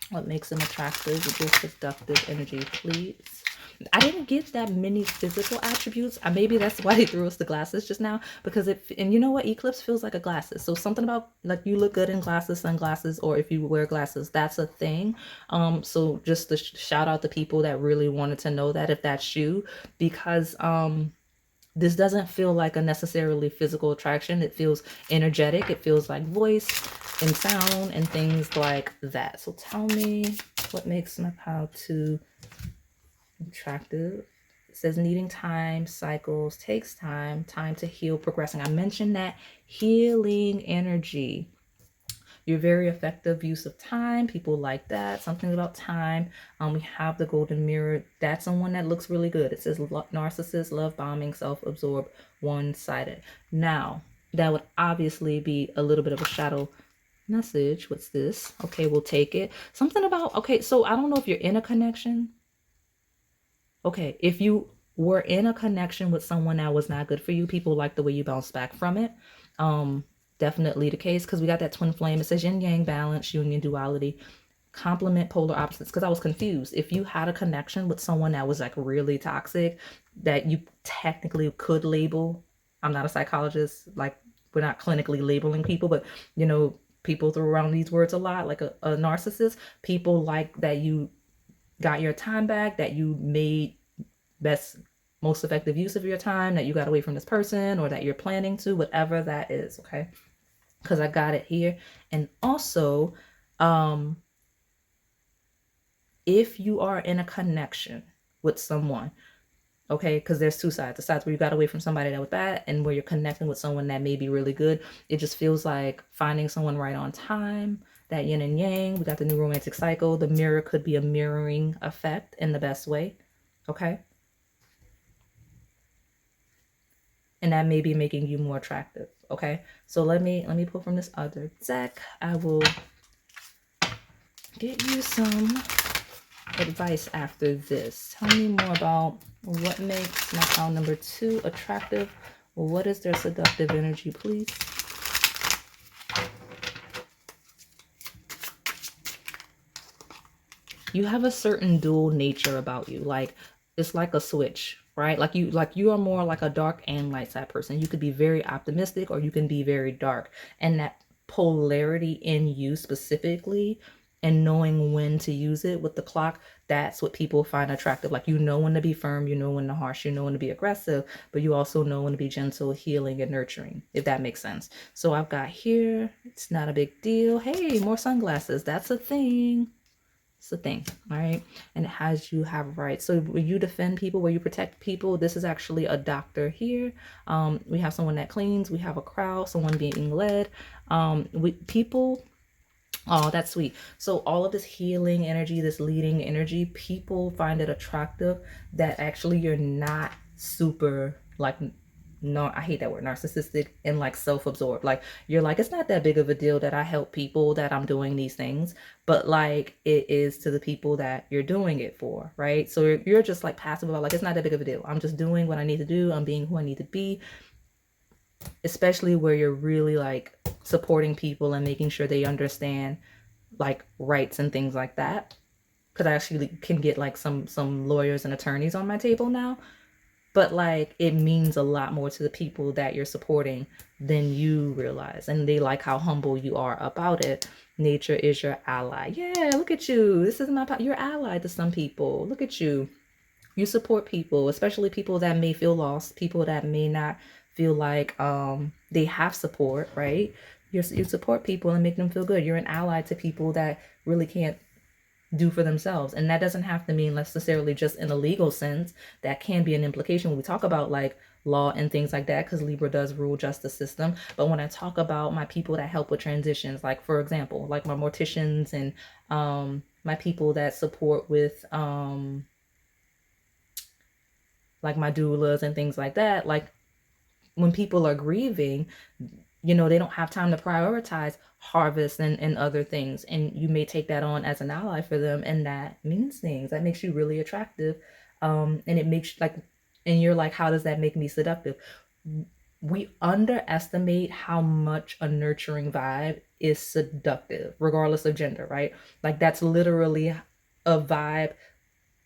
What makes them attractive with your seductive energy, please? I didn't get that many physical attributes. Maybe that's why they threw us the glasses just now. Because and you know what? Eclipse feels like a glasses. So something about, like, you look good in glasses, sunglasses, or if you wear glasses, that's a thing. So just to shout out the people that really wanted to know that, if that's you. Because this doesn't feel like a necessarily physical attraction. It feels energetic. It feels like voice and sound and things like that. So tell me what makes my pile two attractive. It says needing time, cycles, takes time to heal, progressing. I mentioned that healing energy. Your very effective use of time. People like that. Something about time. We have the golden mirror. That's someone that looks really good. It says narcissist, love bombing, self-absorbed, one-sided. Now, that would obviously be a little bit of a shadow message. What's this? Okay, we'll take it. Something about, okay, so I don't know if you're in a connection. Okay, if you were in a connection with someone that was not good for you, people like the way you bounce back from it. Definitely the case, because we got that twin flame. It says yin yang balance, union duality, complement polar opposites. Because I was confused. If you had a connection with someone that was like really toxic, that you technically could label, I'm not a psychologist, like, we're not clinically labeling people, but you know, people throw around these words a lot, like a narcissist. People like that you got your time back, that you made most effective use of your time, that you got away from this person, or that you're planning to, whatever that is, okay? Because I got it here. And also, if you are in a connection with someone, okay, because there's two sides. The sides where you got away from somebody that was bad, and where you're connecting with someone that may be really good. It just feels like finding someone right on time, that yin and yang. We got the new romantic cycle. The mirror could be a mirroring effect in the best way, okay? And that may be making you more attractive, okay? So let me pull from this other deck. I will get you some advice after this. Tell me more about what makes my pile number 2 attractive. What is their seductive energy, please? You have a certain dual nature about you. Like, it's like a switch, right? Like you are more like a dark and light side person. You could be very optimistic, or you can be very dark. And that polarity in you specifically, and knowing when to use it with the clock, that's what people find attractive. Like, you know when to be firm, you know when to harsh, you know when to be aggressive, but you also know when to be gentle, healing, and nurturing, if that makes sense. So I've got here, it's not a big deal. Hey, more sunglasses. That's a thing. It's a thing, all right? And it has you have rights. So when you defend people, where you protect people, this is actually a doctor here. We have someone that cleans. We have a crowd, someone being led. People. Oh, that's sweet. So all of this healing energy, this leading energy, people find it attractive that actually you're not super like, no, I hate that word, narcissistic and like self-absorbed. Like, you're like, it's not that big of a deal that I help people, that I'm doing these things, but like it is to the people that you're doing it for, right? So you're just like passive about, like, it's not that big of a deal. I'm just doing what I need to do. I'm being who I need to be. Especially where you're really like supporting people and making sure they understand like rights and things like that. Because I actually can get like some lawyers and attorneys on my table now. But like, it means a lot more to the people that you're supporting than you realize. And they like how humble you are about it. Nature is your ally. Yeah, look at you. This is my, you're allied to some people. Look at you. You support people, especially people that may feel lost, people that may not feel like they have support, right? You support people and make them feel good. You're an ally to people that really can't do for themselves. And that doesn't have to mean necessarily just in a legal sense. That can be an implication when we talk about like law and things like that, because Libra does rule justice system. But when I talk about my people that help with transitions, like for example, like my morticians and my people that support with like my doulas and things like that, like when people are grieving, you know, they don't have time to prioritize harvest and other things. And you may take that on as an ally for them. And that means things. That makes you really attractive. And it makes like, and you're like, how does that make me seductive? We underestimate how much a nurturing vibe is seductive, regardless of gender, right? Like, that's literally a vibe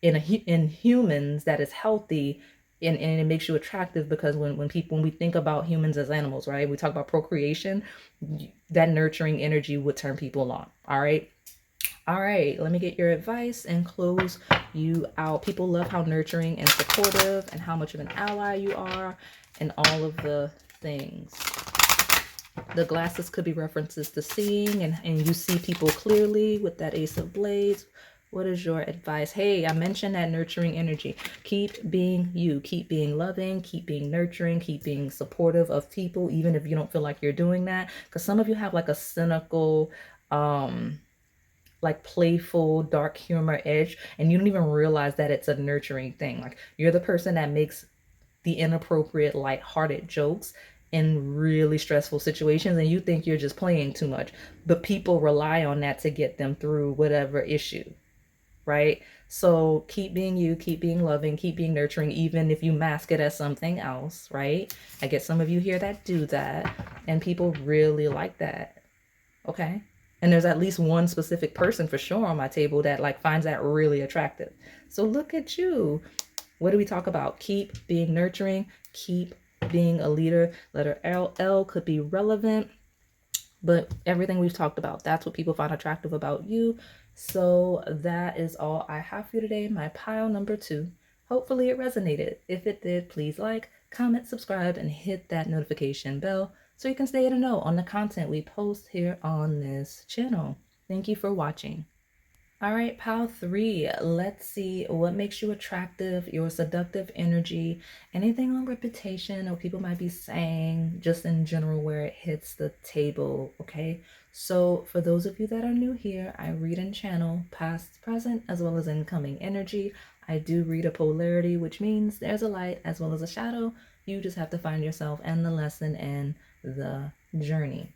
in humans that is healthy, and it makes you attractive. Because when we think about humans as animals, right, we talk about procreation, that nurturing energy would turn people on. All right, let me get your advice and close you out. People love how nurturing and supportive and how much of an ally you are and all of the things. The glasses could be references to seeing, and you see people clearly with that Ace of Blades. What is your advice? Hey, I mentioned that nurturing energy. Keep being you. Keep being loving. Keep being nurturing. Keep being supportive of people, even if you don't feel like you're doing that. Because some of you have like a cynical, like playful, dark humor edge, and you don't even realize that it's a nurturing thing. Like, you're the person that makes the inappropriate, lighthearted jokes in really stressful situations, and you think you're just playing too much. But people rely on that to get them through whatever issue. Right? So keep being you, keep being loving, keep being nurturing, even if you mask it as something else, right? I get some of you here that do that, and people really like that. Okay? And there's at least one specific person for sure on my table that like finds that really attractive. So look at you. What do we talk about? Keep being nurturing, keep being a leader. Letter L could be relevant. But everything we've talked about, that's what people find attractive about you. So that is all I have for you today, my pile number 2. Hopefully it resonated. If it did, please like, comment, subscribe, and hit that notification bell so you can stay in the know on the content we post here on this channel. Thank you for watching. All right, pile 3. Let's see what makes you attractive, your seductive energy, anything on reputation or people might be saying just in general where it hits the table. Okay, so for those of you that are new here, I read and channel past, present, as well as incoming energy. I do read a polarity, which means there's a light as well as a shadow. You just have to find yourself and the lesson and the journey.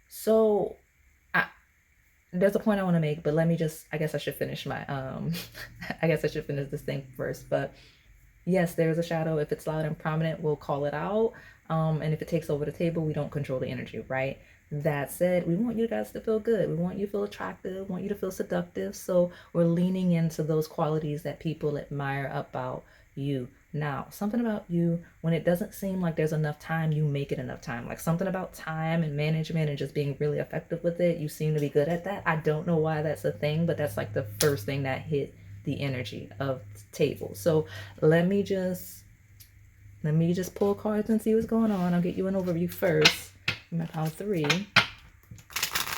So there's a point I want to make, but let me just, I guess I should finish my, I guess I should finish this thing first. But yes, there is a shadow. If it's loud and prominent, we'll call it out. And if it takes over the table, we don't control the energy, right? That said, we want you guys to feel good. We want you to feel attractive, want you to feel seductive. So we're leaning into those qualities that people admire about you. Now, something about you, when it doesn't seem like there's enough time, you make it enough time. Like something about time and management and just being really effective with it. You seem to be good at that. I don't know why that's a thing, but that's like the first thing that hit the energy of the table. So let me just pull cards and see what's going on. I'll get you an overview first. My pile 3.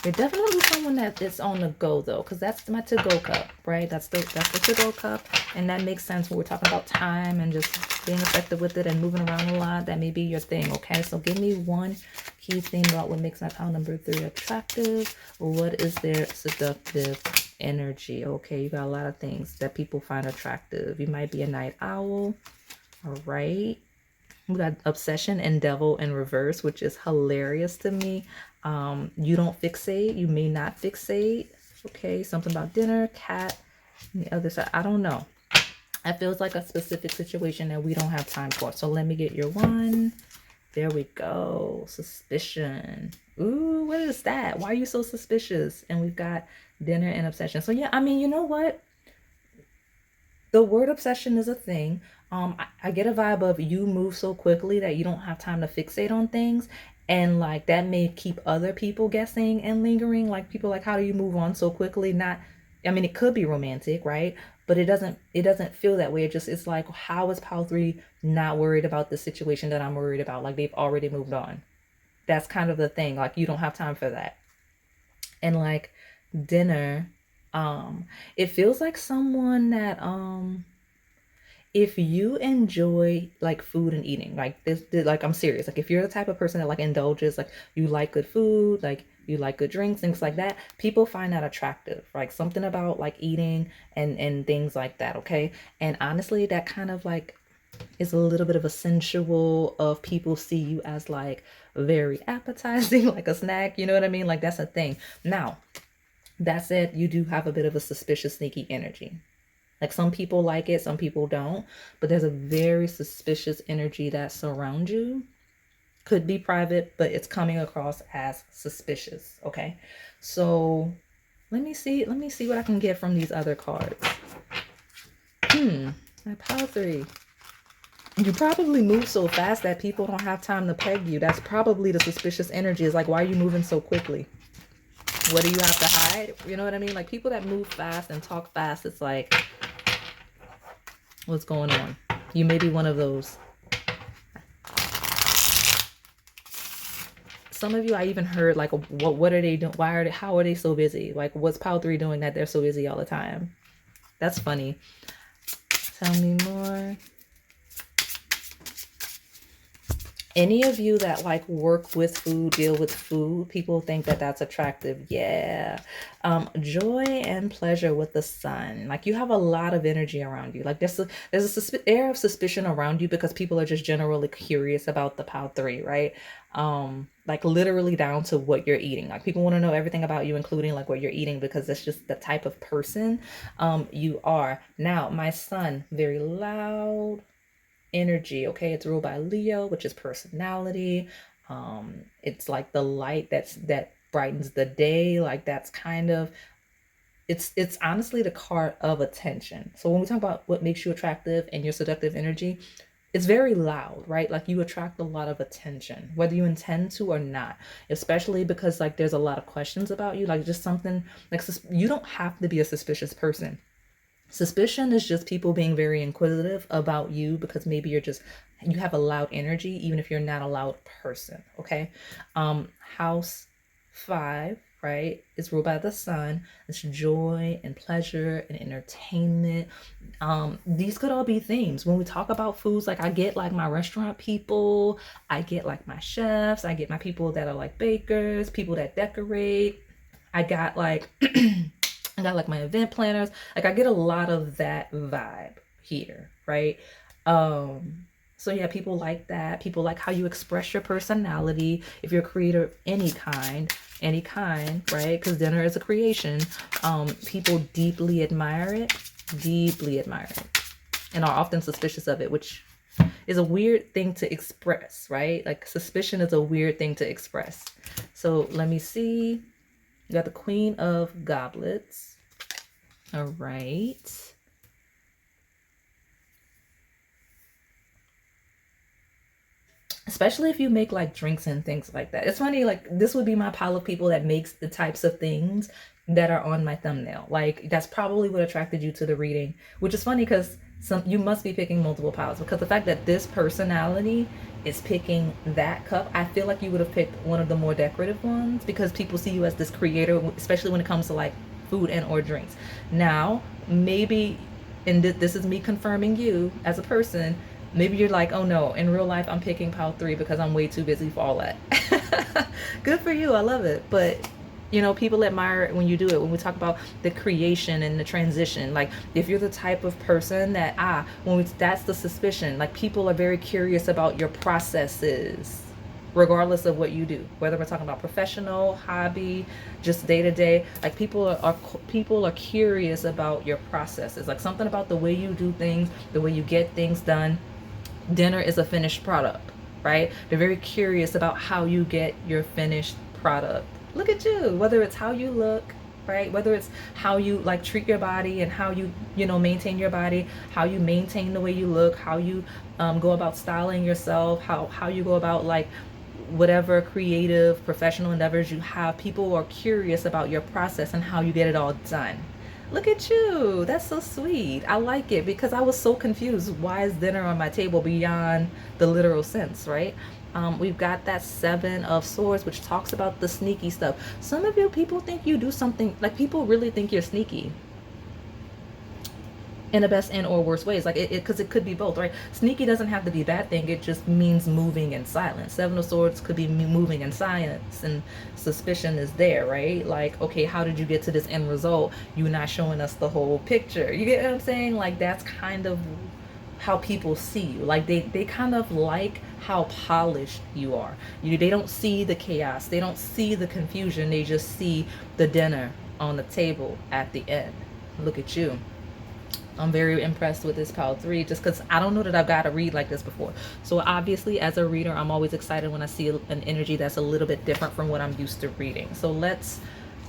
You're definitely someone that is on the go though, because that's my to-go cup, right? That's the to-go cup, and that makes sense when we're talking about time and just being effective with it and moving around a lot. That may be your thing, okay? So give me one key theme about what makes my pile number 3 attractive. What is their seductive energy? Okay, you got a lot of things that people find attractive. You might be a night owl. All right. We got obsession and devil in reverse, which is hilarious to me. You don't fixate. You may not fixate. Okay, something about dinner, cat, and the other side. I don't know. It feels like a specific situation that we don't have time for. So let me get your one. There we go. Suspicion. Ooh, what is that? Why are you so suspicious? And we've got dinner and obsession. So yeah, I mean, you know what? The word obsession is a thing. I get a vibe of you move so quickly that you don't have time to fixate on things. And like that may keep other people guessing and lingering. Like people like, how do you move on so quickly? Not, I mean, it could be romantic, right? But it doesn't feel that way. It's like, how is pile 3 not worried about the situation that I'm worried about? Like they've already moved on. That's kind of the thing. Like you don't have time for that. And like dinner, it feels like someone that if you enjoy like food and eating, like this, like I'm serious, like if you're the type of person that like indulges, like you like good food, like you like good drinks, things like that, people find that attractive. Like something about like eating and things like that. Okay, and honestly that kind of like is a little bit of a sensual of people see you as like very appetizing, like a snack, you know what I mean? Like that's a thing. Now that said, you do have a bit of a suspicious sneaky energy. Like some people like it, some people don't, but there's a very suspicious energy that surrounds you. Could be private, but it's coming across as suspicious. Okay, so let me see what I can get from these other cards. My pile 3. You probably move so fast that people don't have time to peg you. That's probably the suspicious energy. Is like, why are you moving so quickly? What do you have to hide? You know what I mean? Like people that move fast and talk fast, it's like, what's going on? You may be one of those. Some of you, I even heard like, what are they doing? How are they so busy? Like what's pile 3 doing that they're so busy all the time? That's funny. Tell me more. Any of you that like work with food, deal with food, people think that that's attractive. Yeah. Joy and pleasure with the sun. Like you have a lot of energy around you. Like there's a air of suspicion around you because people are just generally curious about the pile 3, right? Like literally down to what you're eating. Like people want to know everything about you, including like what you're eating, because that's just the type of person you are. Now, my sun, very loud energy. Okay, it's ruled by Leo, which is personality. It's like the light that brightens the day. Like that's kind of, it's honestly the card of attention. So when we talk about what makes you attractive and your seductive energy, it's very loud, right? Like you attract a lot of attention, whether you intend to or not, especially because like there's a lot of questions about you, like just something like you don't have to be a suspicious person. Suspicion is just people being very inquisitive about you because maybe you have a loud energy, even if you're not a loud person. Okay. House 5, right, is ruled by the sun. It's joy and pleasure and entertainment. These could all be themes when we talk about foods. Like I get like my restaurant people, I get like my chefs, I get my people that are like bakers, people that decorate. I got like I got like my event planners. Like I get a lot of that vibe here, right? So yeah, people like that. People like how you express your personality. If you're a creator of any kind, right? Because dinner is a creation. People deeply admire it, and are often suspicious of it, which is a weird thing to express, right? Like suspicion is a weird thing to express. So let me see. You got the Queen of Goblets. All right. Especially if you make like drinks and things like that. It's funny, like this would be my pile of people that makes the types of things that are on my thumbnail. Like that's probably what attracted you to the reading, which is funny because you must be picking multiple piles, because the fact that this personality is picking that cup, I feel like you would have picked one of the more decorative ones because people see you as this creator, especially when it comes to like food and or drinks. Now, maybe, and this is me confirming you as a person, maybe you're like, oh no, in real life I'm picking pile 3 because I'm way too busy for all that. Good for you, I love it. But you know, people admire it when you do it. When we talk about the creation and the transition, like if you're the type of person that that's the suspicion, like people are very curious about your processes regardless of what you do, whether we're talking about professional, hobby, just day to day. Like people are curious about your processes, like something about the way you do things, the way you get things done. Dinner is a finished product, right? They're very curious about how you get your finished product. Look at you, whether it's how you look, right? Whether it's how you like treat your body and how you know, maintain your body, how you maintain the way you look, how you go about styling yourself, how you go about like whatever creative professional endeavors you have. People are curious about your process and how you get it all done. Look at you. That's so sweet. I like it because I was so confused. Why is dinner on my table beyond the literal sense, right? We've got that 7 of Swords, which talks about the sneaky stuff. Some of you people think you do something, like people really think you're sneaky in the best and or worst ways, like because it could be both, right? Sneaky doesn't have to be a bad thing, it just means moving in silence. 7 of Swords could be moving in silence, and suspicion is there, right? Like, okay, how did you get to this end result? You're not showing us the whole picture. You get what I'm saying? Like that's kind of how people see you. Like they kind of like how polished you are. They don't see the chaos, they don't see the confusion, they just see the dinner on the table at the end. Look at you. I'm very impressed with this pile 3 just because I don't know that I've got to read like this before. So obviously as a reader, I'm always excited when I see an energy that's a little bit different from what I'm used to reading. So let's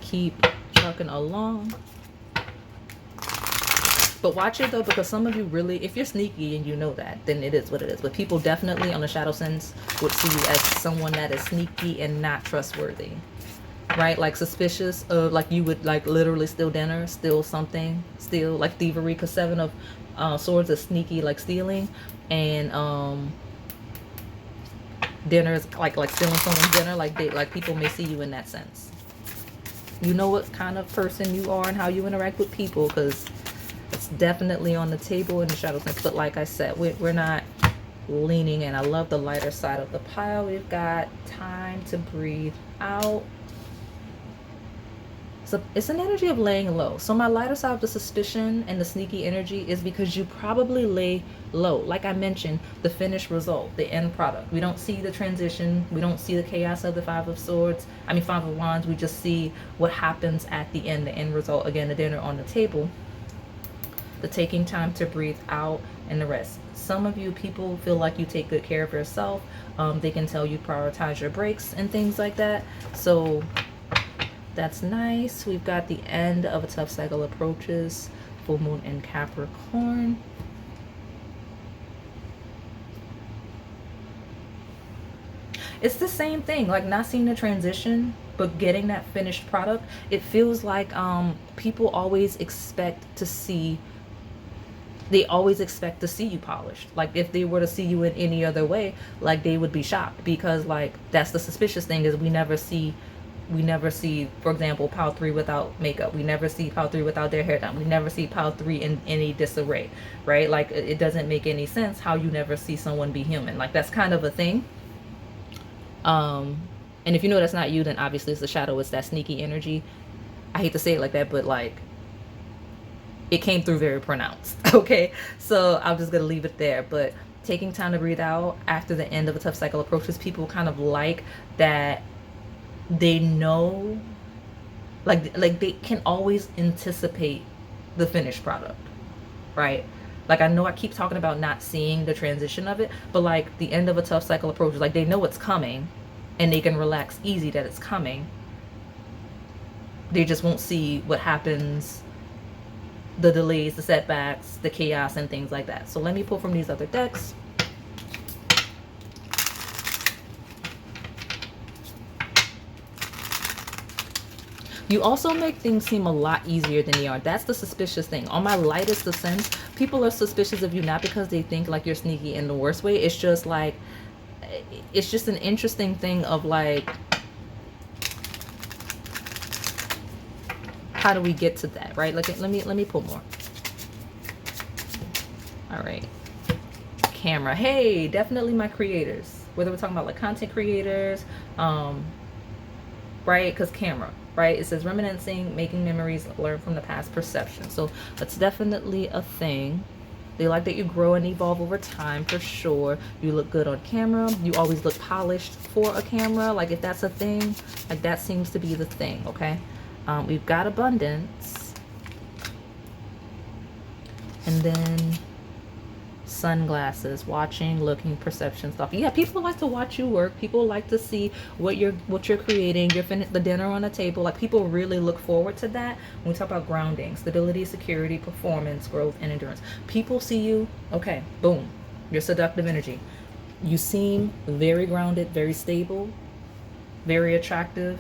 keep trucking along. But watch it though, because some of you really, if you're sneaky and you know that, then it is what it is. But people definitely on the shadow sense would see you as someone that is sneaky and not trustworthy. Right? Like suspicious of, like you would like literally steal dinner, steal something, steal like thievery, because 7 of Swords is sneaky, like stealing, and dinner is like stealing someone's dinner. Like people may see you in that sense. You know what kind of person you are and how you interact with people, because it's definitely on the table in the shadow sense. But like I said, we're not leaning in. I love the lighter side of the pile. We've got time to breathe out. So it's an energy of laying low. So my lighter side of the suspicion and the sneaky energy is because you probably lay low. Like I mentioned, the finished result, the end product. We don't see the transition. We don't see the chaos of the 5 of Wands. We just see what happens at the end, the end result. Again, the dinner on the table, the taking time to breathe out, and the rest. Some of you people feel like you take good care of yourself. They can tell you prioritize your breaks and things like that. So that's nice. We've got the end of a tough cycle approaches, full moon in Capricorn. It's the same thing, like not seeing the transition, but getting that finished product. It feels like people always expect to see, they always expect to see you polished. Like if they were to see you in any other way, like they would be shocked, because like that's the suspicious thing, is we never see, for example, Pile 3 without makeup. We never see Pile 3 without their hair done. We never see Pile 3 in any disarray, right? Like it doesn't make any sense how you never see someone be human. Like that's kind of a thing. And if you know that's not you, then obviously it's the shadow. It's that sneaky energy. I hate to say it like that, but like it came through very pronounced. Okay, so I'm just gonna leave it there. But taking time to breathe out after the end of a tough cycle approaches, people kind of like that. They know, like they can always anticipate the finished product, right? Like I know I keep talking about not seeing the transition of it, but like the end of a tough cycle approaches, like they know it's coming and they can relax easy that it's coming. They just won't see what happens, the delays, the setbacks, the chaos, and things like that. So let me pull from these other decks. You also make things seem a lot easier than they are. That's the suspicious thing. On my lightest of sense, people are suspicious of you not because they think like you're sneaky in the worst way. It's just like, it's just an interesting thing of like, how do we get to that, right? Like let me pull more. All right, camera. Hey, definitely my creators, whether we're talking about like content creators, right? Because camera, right? It says reminiscing, making memories, learn from the past, perception. So that's definitely a thing. They like that you grow and evolve over time, for sure. You look good on camera. You always look polished for a camera. Like if that's a thing, like that seems to be the thing, okay? We've got abundance. And then sunglasses, watching, looking, perception stuff. Yeah, people like to watch you work. People like to see what you're creating. You're finished, the dinner on the table. Like people really look forward to that. When we talk about grounding, stability, security, performance, growth, and endurance, people see you. Okay, boom, your seductive energy. You seem very grounded, very stable, very attractive,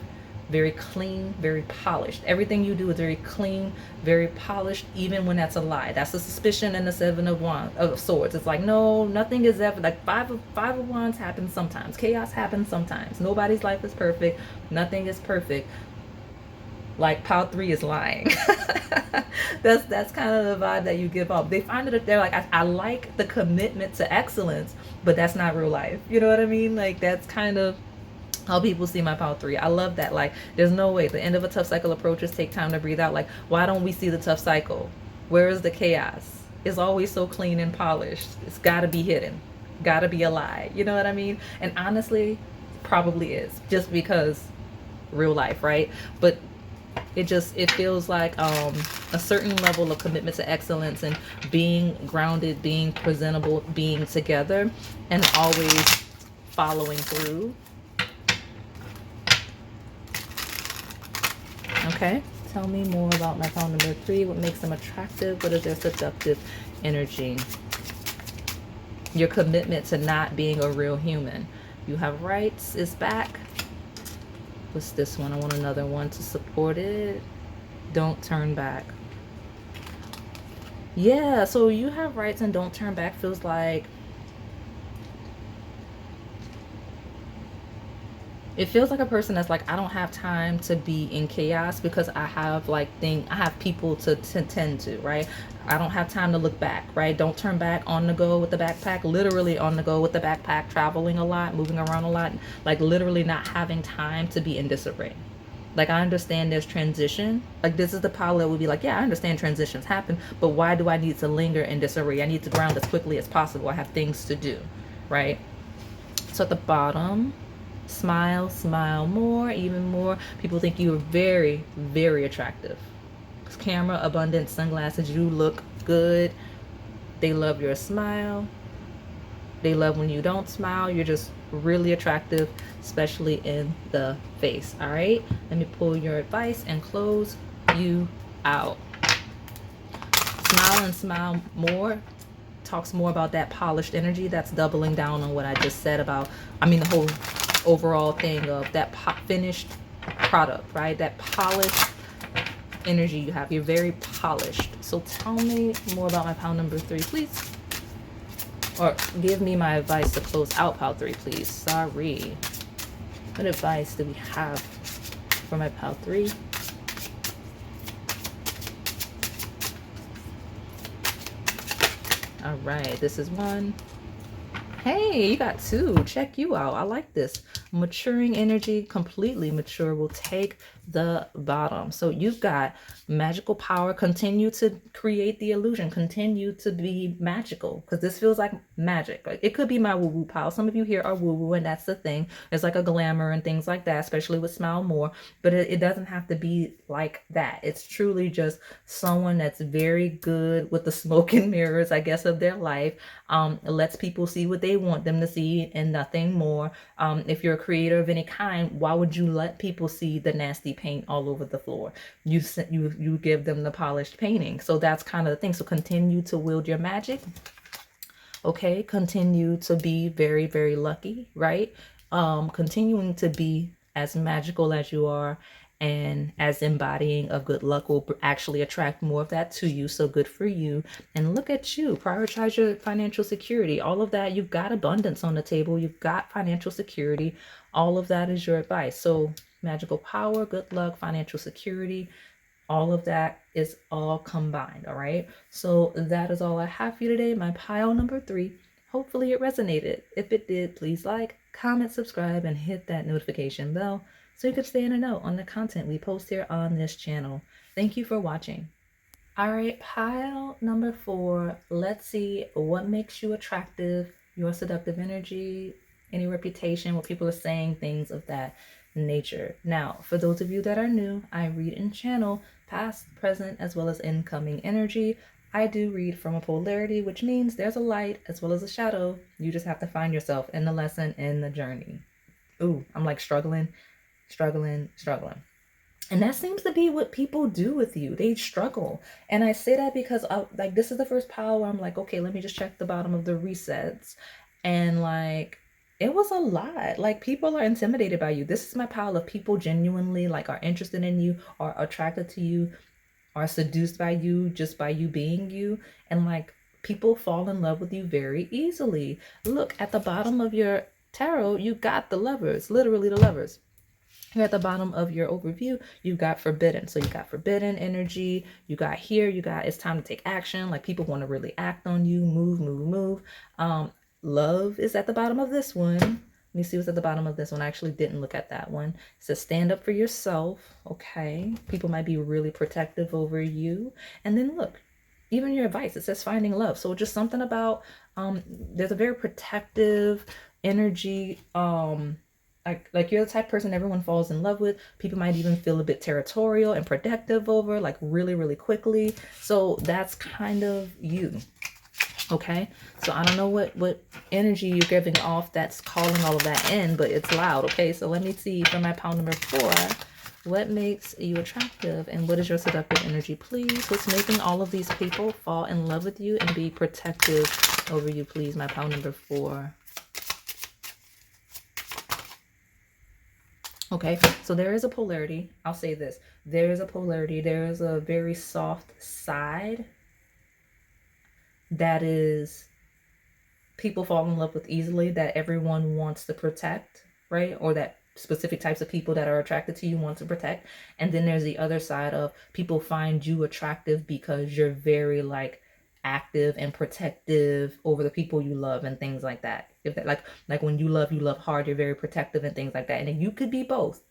very clean, very polished. Everything you do is very clean, very polished, even when that's a lie. That's a suspicion in the Seven of Swords. It's like, no, nothing is ever, like five of Wands happens sometimes. Chaos happens sometimes. Nobody's life is perfect. Nothing is perfect. Like Pile 3 is lying. That's kind of the vibe that you give off. They find that they're like, I like the commitment to excellence, but that's not real life. You know what I mean? Like that's kind of how people see my Pile 3. I love that. Like there's no way. The end of a tough cycle approaches, take time to breathe out. Like why don't we see the tough cycle? Where is the chaos? It's always so clean and polished. It's got to be hidden. Got to be a lie. You know what I mean? And honestly, probably is, just because real life, right? But it feels like a certain level of commitment to excellence and being grounded, being presentable, being together, and always following through. Okay, tell me more about my pile number 3. What makes them attractive? What is their seductive energy? Your commitment to not being a real human. You have rights is back. What's this one? I want another one to support it. Don't turn back. Yeah, so you have rights and don't turn back feels like, it feels like a person that's like, I don't have time to be in chaos because I have like I have people to tend to, right? I don't have time to look back, right? Don't turn back, on the go with the backpack, literally on the go with the backpack, traveling a lot, moving around a lot, like literally not having time to be in disarray. Like I understand there's transition. Like this is the pile that would be like, yeah, I understand transitions happen, but why do I need to linger in disarray? I need to ground as quickly as possible. I have things to do, right? So at the bottom, smile, smile more, even more. People think you are very, very attractive. Camera, abundance, sunglasses, you look good. They love your smile. They love when you don't smile. You're just really attractive, especially in the face. All right, let me pull your advice and close you out. Smile and smile more talks more about that polished energy. That's doubling down on what I just said about, I mean, the whole overall thing of that finished product, right? That polished energy you have. You're very polished. So tell me more about my pile number 3, please. Or give me my advice to close out pile 3, please. Sorry. What advice do we have for my pile 3? All right, this is 1. Hey, you got 2. Check you out. I like this. Maturing energy, completely mature, will take the bottom. So you've got magical power. Continue to create the illusion. Continue to be magical, because this feels like magic. Like, it could be my woo-woo pile. Some of you here are woo-woo, and that's the thing. There's like a glamour and things like that, especially with Smile More. But it doesn't have to be like that. It's truly just someone that's very good with the smoke and mirrors, I guess, of their life. Lets people see what they want them to see and nothing more. If you're a creator of any kind, why would you let people see the nasty paint all over the floor? You give them the polished painting. So that's kind of the thing. So continue to wield your magic. Okay, continue to be very, very lucky, right? Continuing to be as magical as you are and as embodying of good luck will actually attract more of that to you. So good for you. And look at you, prioritize your financial security. All of that, you've got abundance on the table. You've got financial security. All of that is your advice. So magical power, good luck, financial security, all of that is all combined. All right, so that is all I have for you today. My pile number 3. Hopefully it resonated. If it did, please like, comment, subscribe, and hit that notification bell so you can stay in the know on the content we post here on this channel. Thank you for watching. All right, pile number 4. Let's see what makes you attractive, your seductive energy, any reputation, what people are saying, things of that nature. Now, for those of you that are new, I read and channel past, present, as well as incoming energy. I do read from a polarity, which means there's a light as well as a shadow. You just have to find yourself in the lesson, in the journey. Ooh, I'm like struggling. And that seems to be what people do with you. They struggle. And I say that because like this is the first pile where I'm like, okay, let me just check the bottom of the resets. And like, it was a lot. Like, people are intimidated by you. This is my pile of people genuinely like are interested in you, are attracted to you, are seduced by you just by you being you. And like, people fall in love with you very easily. Look at the bottom of your tarot, you got the Lovers, literally the Lovers. Here at the bottom of your overview, you've got forbidden. So you got forbidden energy. You got here, you got it's time to take action. Like, people want to really act on you, move. Love is at the bottom of this one. Let me see what's at the bottom of this one. I actually didn't look at that one. It says stand up for yourself. Okay. People might be really protective over you. And then look, even your advice, it says finding love. So just something about, there's a very protective energy. Like you're the type of person everyone falls in love with. People might even feel a bit territorial and protective over, like really, really quickly. So that's kind of you. Okay, so I don't know what energy you're giving off that's calling all of that in, but it's loud. Okay, so let me see for my pile number 4, what makes you attractive and what is your seductive energy, please? What's making all of these people fall in love with you and be protective over you, please? My pile number 4. Okay, so there is a polarity. I'll say this. There is a polarity. There is a very soft side that is people fall in love with easily, that everyone wants to protect, right? Or that specific types of people that are attracted to you want to protect. And then there's the other side of people find you attractive because you're very like active and protective over the people you love and things like that. If that, like when you love hard, you're very protective and things like that. And you could be both,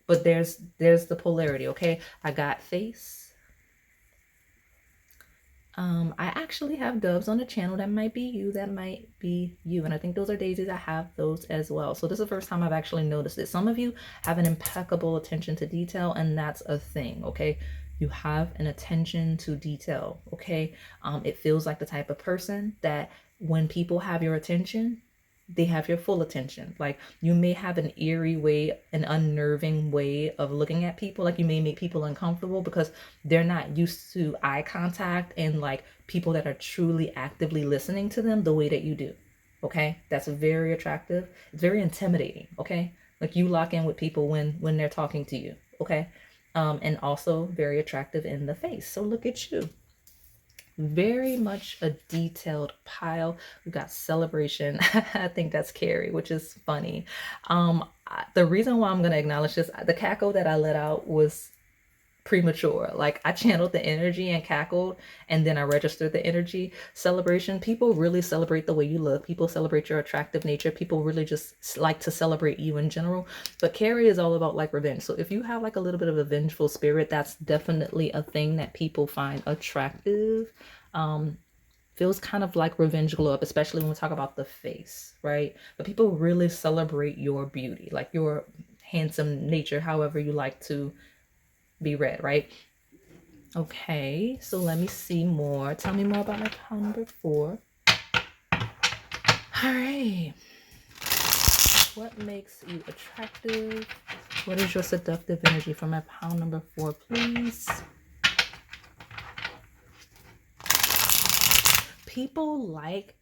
but there's the polarity. Okay, I got face. I actually have doves on the channel. That might be you. That might be you. And I think those are daisies. I have those as well. So this is the first time I've actually noticed it. Some of you have an impeccable attention to detail, and that's a thing. Okay, you have an attention to detail. Okay, it feels like the type of person that when people have your attention, they have your full attention. Like, you may have an eerie way, an unnerving way of looking at people. Like, you may make people uncomfortable because they're not used to eye contact and like people that are truly actively listening to them the way that you do. Okay, that's very attractive. It's very intimidating. Okay, Like you lock in with people when they're talking to you, okay? And also very attractive in the face. So look at you. Very much a detailed pile. We've got celebration. I think that's Carrie, which is funny. The reason why I'm going to acknowledge this, the cackle that I let out was premature. Like I channeled the energy and cackled, and then I registered the energy. Celebration, people really celebrate the way you look. People celebrate your attractive nature. People really just like to celebrate you in general. But Carrie is all about like revenge. So if you have like a little bit of a vengeful spirit, that's definitely a thing that people find attractive. Feels kind of like revenge glow up, especially when we talk about the face, right? But people really celebrate your beauty, like your handsome nature, however you like to be read, right? Okay, so let me see more. Tell me more about my pile number 4. All right. What makes you attractive? What is your seductive energy for my pile number 4, please? People like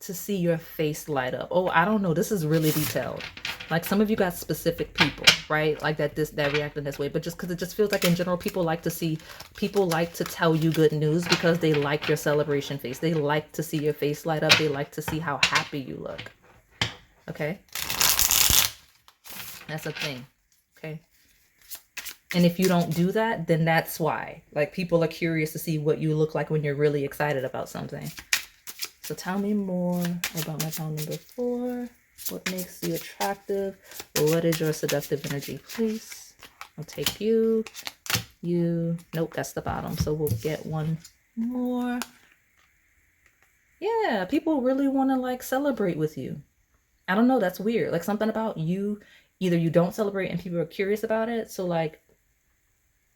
to see your face light up. Oh, I don't know. This is really detailed. Like some of you got specific people, right? Like that react in this way. But just because it just feels like in general, people like to tell you good news because they like your celebration face. They like to see your face light up. They like to see how happy you look. Okay? That's a thing. Okay? And if you don't do that, then that's why. Like people are curious to see what you look like when you're really excited about something. So tell me more about my pile number 4. What makes you attractive? What is your seductive energy, please? I'll take you. Nope, that's the bottom. So we'll get one more. Yeah, people really want to like celebrate with you. I don't know, that's weird. Like something about you, either you don't celebrate and people are curious about it. So like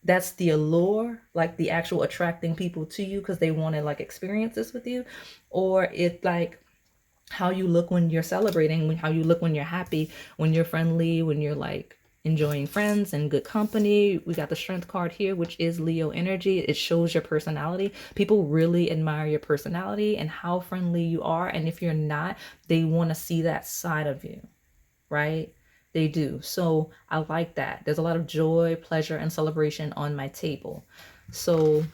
that's the allure, like the actual attracting people to you because they want to like experience this with you. Or it's like how you look when you're celebrating, how you look when you're happy, when you're friendly, when you're like enjoying friends and good company. We got the strength card here, which is Leo energy. It shows your personality. People really admire your personality and how friendly you are. And if you're not, they want to see that side of you, right? They do. So I like that. There's a lot of joy, pleasure, and celebration on my table. So,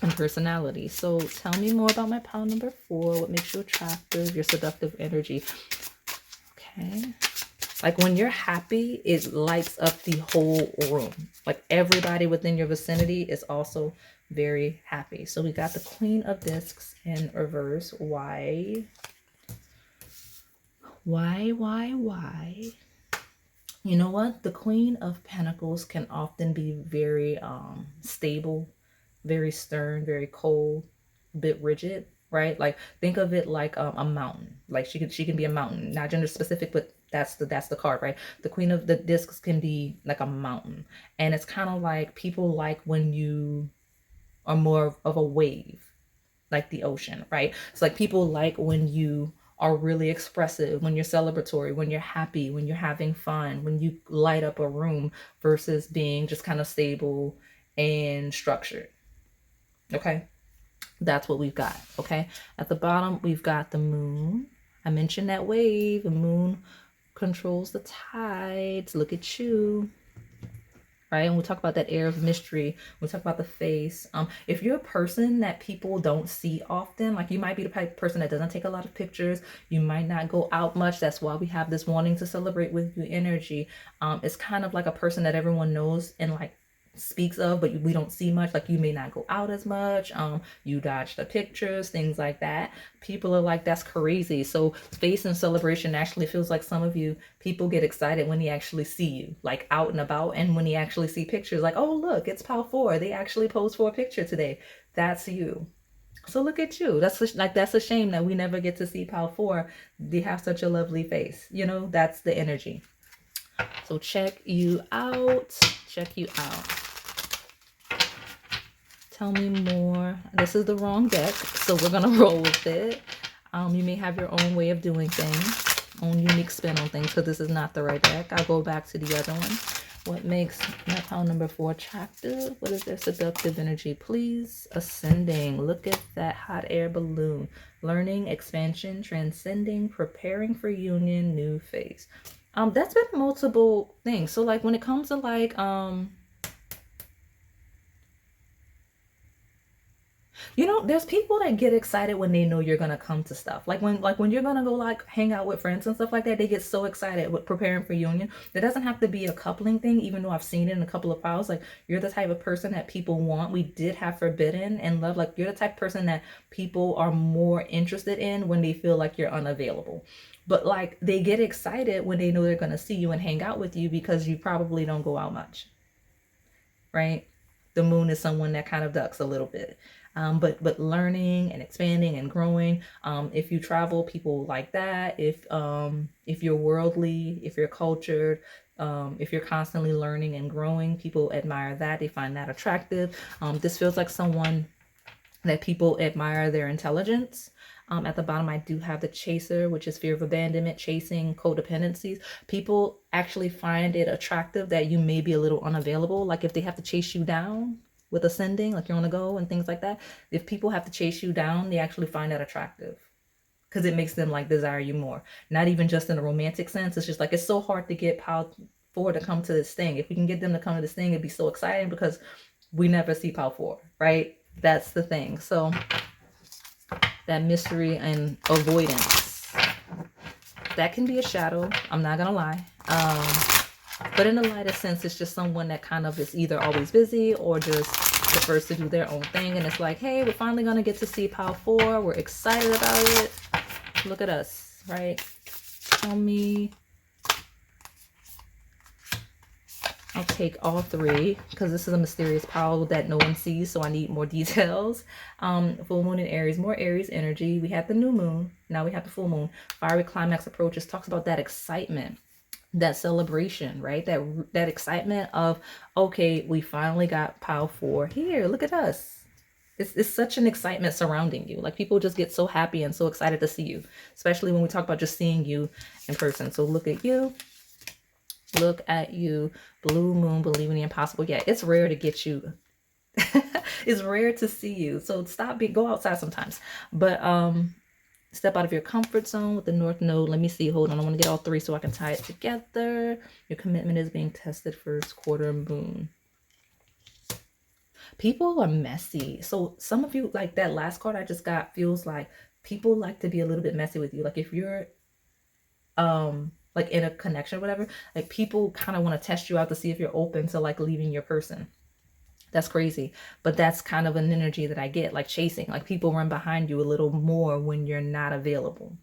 and personality. So tell me more about my pile number 4. What makes you attractive? Your seductive energy. Okay. Like when you're happy, it lights up the whole room. Like everybody within your vicinity is also very happy. So we got the Queen of Discs in reverse. Why? Why? You know what? The Queen of Pentacles can often be very stable, very stern, very cold, a bit rigid, right? Like think of it like a mountain. Like she can be a mountain, not gender specific, but that's the card, right? The Queen of the Discs can be like a mountain, and it's kind of like people like when you are more of a wave, like the ocean, right? It's like people like when you are really expressive, when you're celebratory, when you're happy, when you're having fun, when you light up a room versus being just kind of stable and structured. Okay, that's what we've got. Okay, at the bottom we've got the moon. I mentioned that wave. The moon controls the tides. Look at you, right? And we'll talk about that air of mystery. We'll talk about the face. If you're a person that people don't see often, like you might be the type of person that doesn't take a lot of pictures, you might not go out much. That's why we have this wanting to celebrate with you energy. It's kind of like a person that everyone knows and like speaks of, but we don't see much. Like you may not go out as much, you dodge the pictures, things like that. People are like, that's crazy. So face and celebration actually feels like some of you people get excited when they actually see you like out and about, and when they actually see pictures like, oh look, it's pile 4, they actually posed for a picture today. That's you. So look at you. That's a shame that we never get to see pile 4. They have such a lovely face, you know. That's the energy. So check you out. Tell me more. This is the wrong deck, so we're gonna roll with it. You may have your own way of doing things, own unique spin on things, because this is not the right deck. I'll go back to the other one. What makes my pile number 4 attractive? What is their seductive energy, please? Ascending. Look at that hot air balloon. Learning, expansion, transcending, preparing for union, new phase. That's been multiple things. So like when it comes to like you know, there's people that get excited when they know you're gonna come to stuff. Like when you're gonna go like hang out with friends and stuff like that, they get so excited with preparing for union. There doesn't have to be a coupling thing, even though I've seen it in a couple of files. Like you're the type of person that people want. We did have forbidden and love. Like you're the type of person that people are more interested in when they feel like you're unavailable. But like they get excited when they know they're gonna see you and hang out with you because you probably don't go out much, right? The moon is someone that kind of ducks a little bit. But learning and expanding and growing. If you travel, people like that. If you're worldly, if you're cultured, if you're constantly learning and growing, people admire that. They find that attractive. This feels like someone that people admire their intelligence. At the bottom, I do have the chaser, which is fear of abandonment, chasing, codependencies. People actually find it attractive that you may be a little unavailable. Like if they have to chase you down with ascending, like you're on the go and things like that. If people have to chase you down, they actually find that attractive because it makes them like desire you more. Not even just in a romantic sense. It's just like it's so hard to get Pal 4 to come to this thing. If we can get them to come to this thing, it'd be so exciting because we never see Pal 4, right? That's the thing. So that mystery and avoidance, that can be a shadow. I'm not gonna lie. But in the lighter sense, it's just someone that kind of is either always busy or just prefers to do their own thing. And it's like, hey, we're finally gonna get to see Pal 4. We're excited about it. Look at us, right? Tell me. I'll take all three because this is a mysterious power that no one sees, so I need more details. Full moon in Aries, more Aries energy. We had the new moon, now we have the full moon. Fiery climax approaches, talks about that excitement, that celebration, right? That excitement of, okay, we finally got Pal 4 here. Look at us. It's such an excitement surrounding you. Like people just get so happy and so excited to see you, especially when we talk about just seeing you in person. So look at you. Look at you. Blue moon, believing the impossible. Yeah, it's rare to get you. It's rare to see you. So go outside sometimes. But step out of your comfort zone with the North Node. Let me see. Hold on. I want to get all three so I can tie it together. Your commitment is being tested first quarter moon. People are messy. So some of you, like that last card I just got, feels like people like to be a little bit messy with you. Like if you're like in a connection or whatever, like people kind of want to test you out to see if you're open to like leaving your person. That's crazy, but that's kind of an energy that I get, like chasing, like people run behind you a little more when you're not available.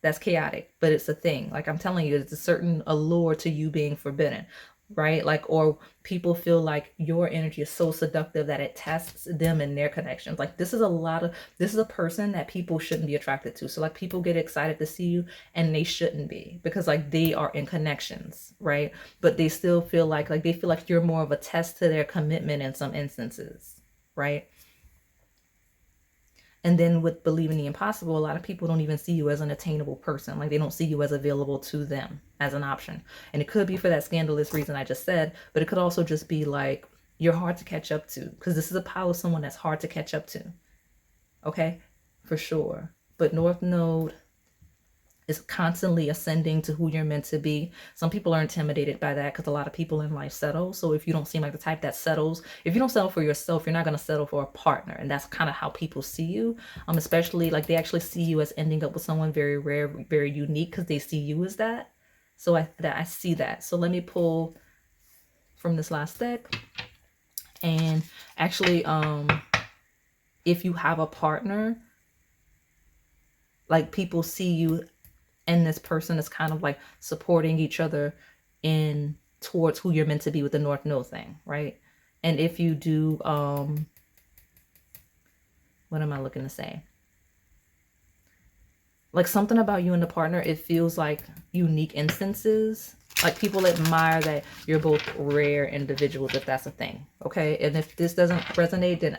That's chaotic, but it's a thing. Like I'm telling you, it's a certain allure to you being forbidden, right? Like, or people feel like your energy is so seductive that it tests them in their connections. Like this is a person that people shouldn't be attracted to. So like people get excited to see you and they shouldn't be because like they are in connections, right? But they still feel like they feel like you're more of a test to their commitment in some instances, right? And then with believing the impossible, a lot of people don't even see you as an attainable person. Like they don't see you as available to them as an option. And it could be for that scandalous reason I just said, but it could also just be like you're hard to catch up to because this is a pile of someone that's hard to catch up to. Okay, for sure. But North Node is constantly ascending to who you're meant to be. Some people are intimidated by that because a lot of people in life settle. So if you don't seem like the type that settles, if you don't settle for yourself, you're not going to settle for a partner. And that's kind of how people see you. Especially like they actually see you as ending up with someone very rare, very unique because they see you as that. So I see that. So let me pull from this last deck. And actually, if you have a partner, like people see you and this person is kind of like supporting each other in towards who you're meant to be with the North Node thing, right? And if you do, what am I looking to say? Like something about you and the partner, it feels like unique instances. Like people admire that you're both rare individuals, if that's a thing, okay? And if this doesn't resonate, then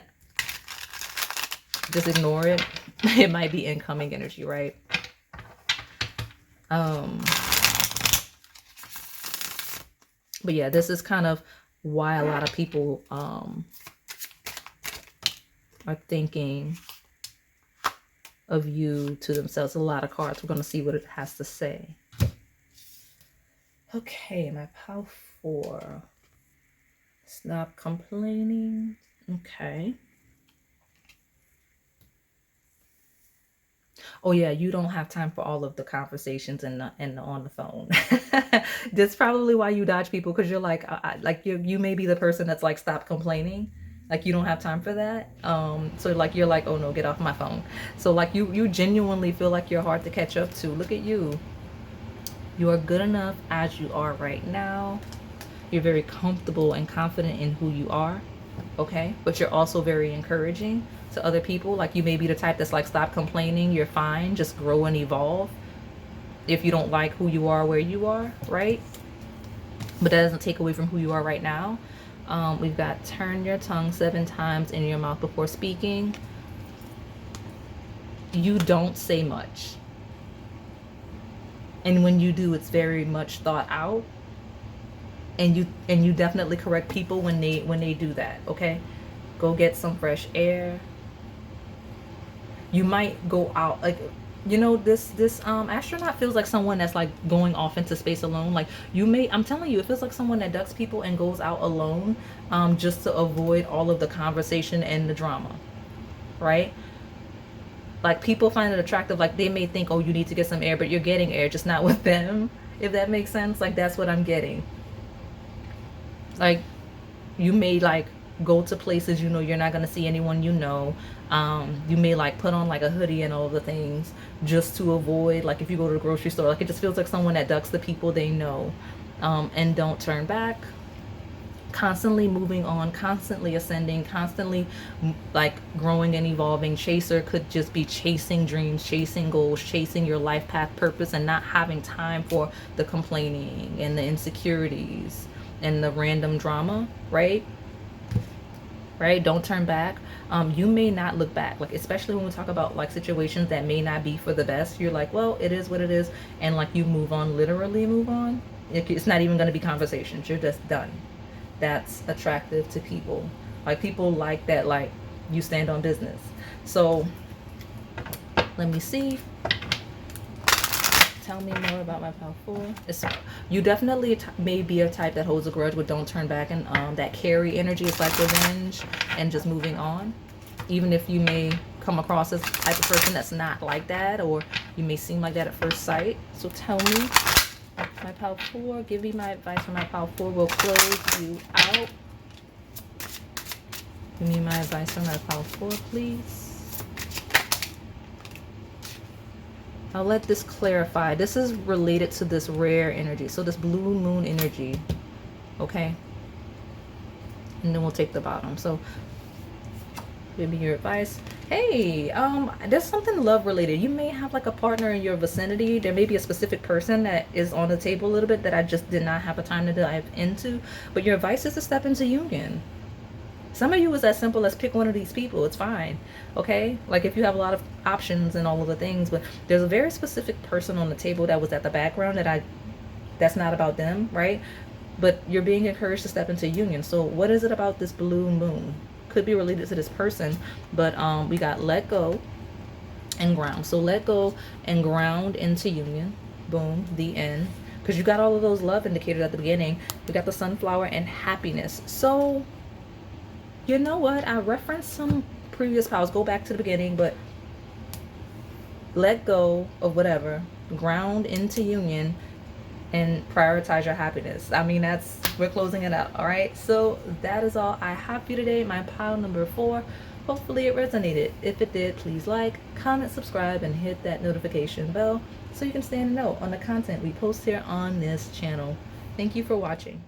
just ignore it. It might be incoming energy, right? But yeah, this is kind of why a lot of people are thinking of you to themselves. A lot of cards. We're going to see what it has to say. Okay, my pile 4. Stop complaining. Okay. Oh yeah, you don't have time for all of the conversations and on the phone. That's probably why you dodge people, because you're like, like you may be the person that's like, stop complaining. Like you don't have time for that. So like you're like, oh no, get off my phone. So like you genuinely feel like you're hard to catch up to. Look at you. You are good enough as you are right now. You're very comfortable and confident in who you are, okay? But you're also very encouraging to other people. Like you may be the type that's like, stop complaining, you're fine, just grow and evolve if you don't like who you are where you are, right? But that doesn't take away from who you are right now. We've got turn your tongue 7 times in your mouth before speaking. You don't say much. And when you do, it's very much thought out. And you definitely correct people when they do that, okay? Go get some fresh air. You might go out, like, you know, this astronaut feels like someone that's like going off into space alone. Like you may, I'm telling you, it feels like someone that ducks people and goes out alone, just to avoid all of the conversation and the drama, right? Like people find it attractive, like they may think, oh, you need to get some air, but you're getting air, just not with them, if that makes sense. Like that's what I'm getting. Like you may like go to places, you know, you're not going to see anyone, you know. You may like put on like a hoodie and all the things just to avoid, like if you go to the grocery store, like it just feels like someone that ducks the people they know, and don't turn back. Constantly moving on, constantly ascending, constantly like growing and evolving. Chaser could just be chasing dreams, chasing goals, chasing your life path purpose, and not having time for the complaining and the insecurities and the random drama, right? Right? Don't turn back. You may not look back, like especially when we talk about like situations that may not be for the best. You're like, well, it is what it is, and like you move on, literally move on. It's not even going to be conversations. You're just done. That's attractive to people. Like people like that, like you stand on business. So let me see. Tell me more about my pile 4. You definitely may be a type that holds a grudge but don't turn back, and that carry energy is like revenge and just moving on. Even if you may come across as the type of person that's not like that, or you may seem like that at first sight. So tell me, my pile 4, give me my advice for my pile 4. Will close you out. Give me my advice for my pile 4, please. I'll let this clarify. This is related to this rare energy. So this blue moon energy, okay? And then we'll take the bottom. So give me your advice. Hey, there's something love related. You may have like a partner in your vicinity. There may be a specific person that is on the table a little bit that I just did not have a time to dive into. But your advice is to step into union. Some of you is as simple as pick one of these people. It's fine, okay? Like if you have a lot of options and all of the things, but there's a very specific person on the table that was at the background that's not about them, right? But you're being encouraged to step into union. So what is it about this blue moon? Could be related to this person, but we got let go and ground. So let go and ground into union. Boom, the end. Because you got all of those love indicators at the beginning. We got the sunflower and happiness. So you know what? I referenced some previous piles. Go back to the beginning, but let go of whatever. Ground into union and prioritize your happiness. I mean, we're closing it out. All right. So that is all I have for you today. My pile number 4. Hopefully it resonated. If it did, please like, comment, subscribe, and hit that notification bell so you can stay in the know on the content we post here on this channel. Thank you for watching.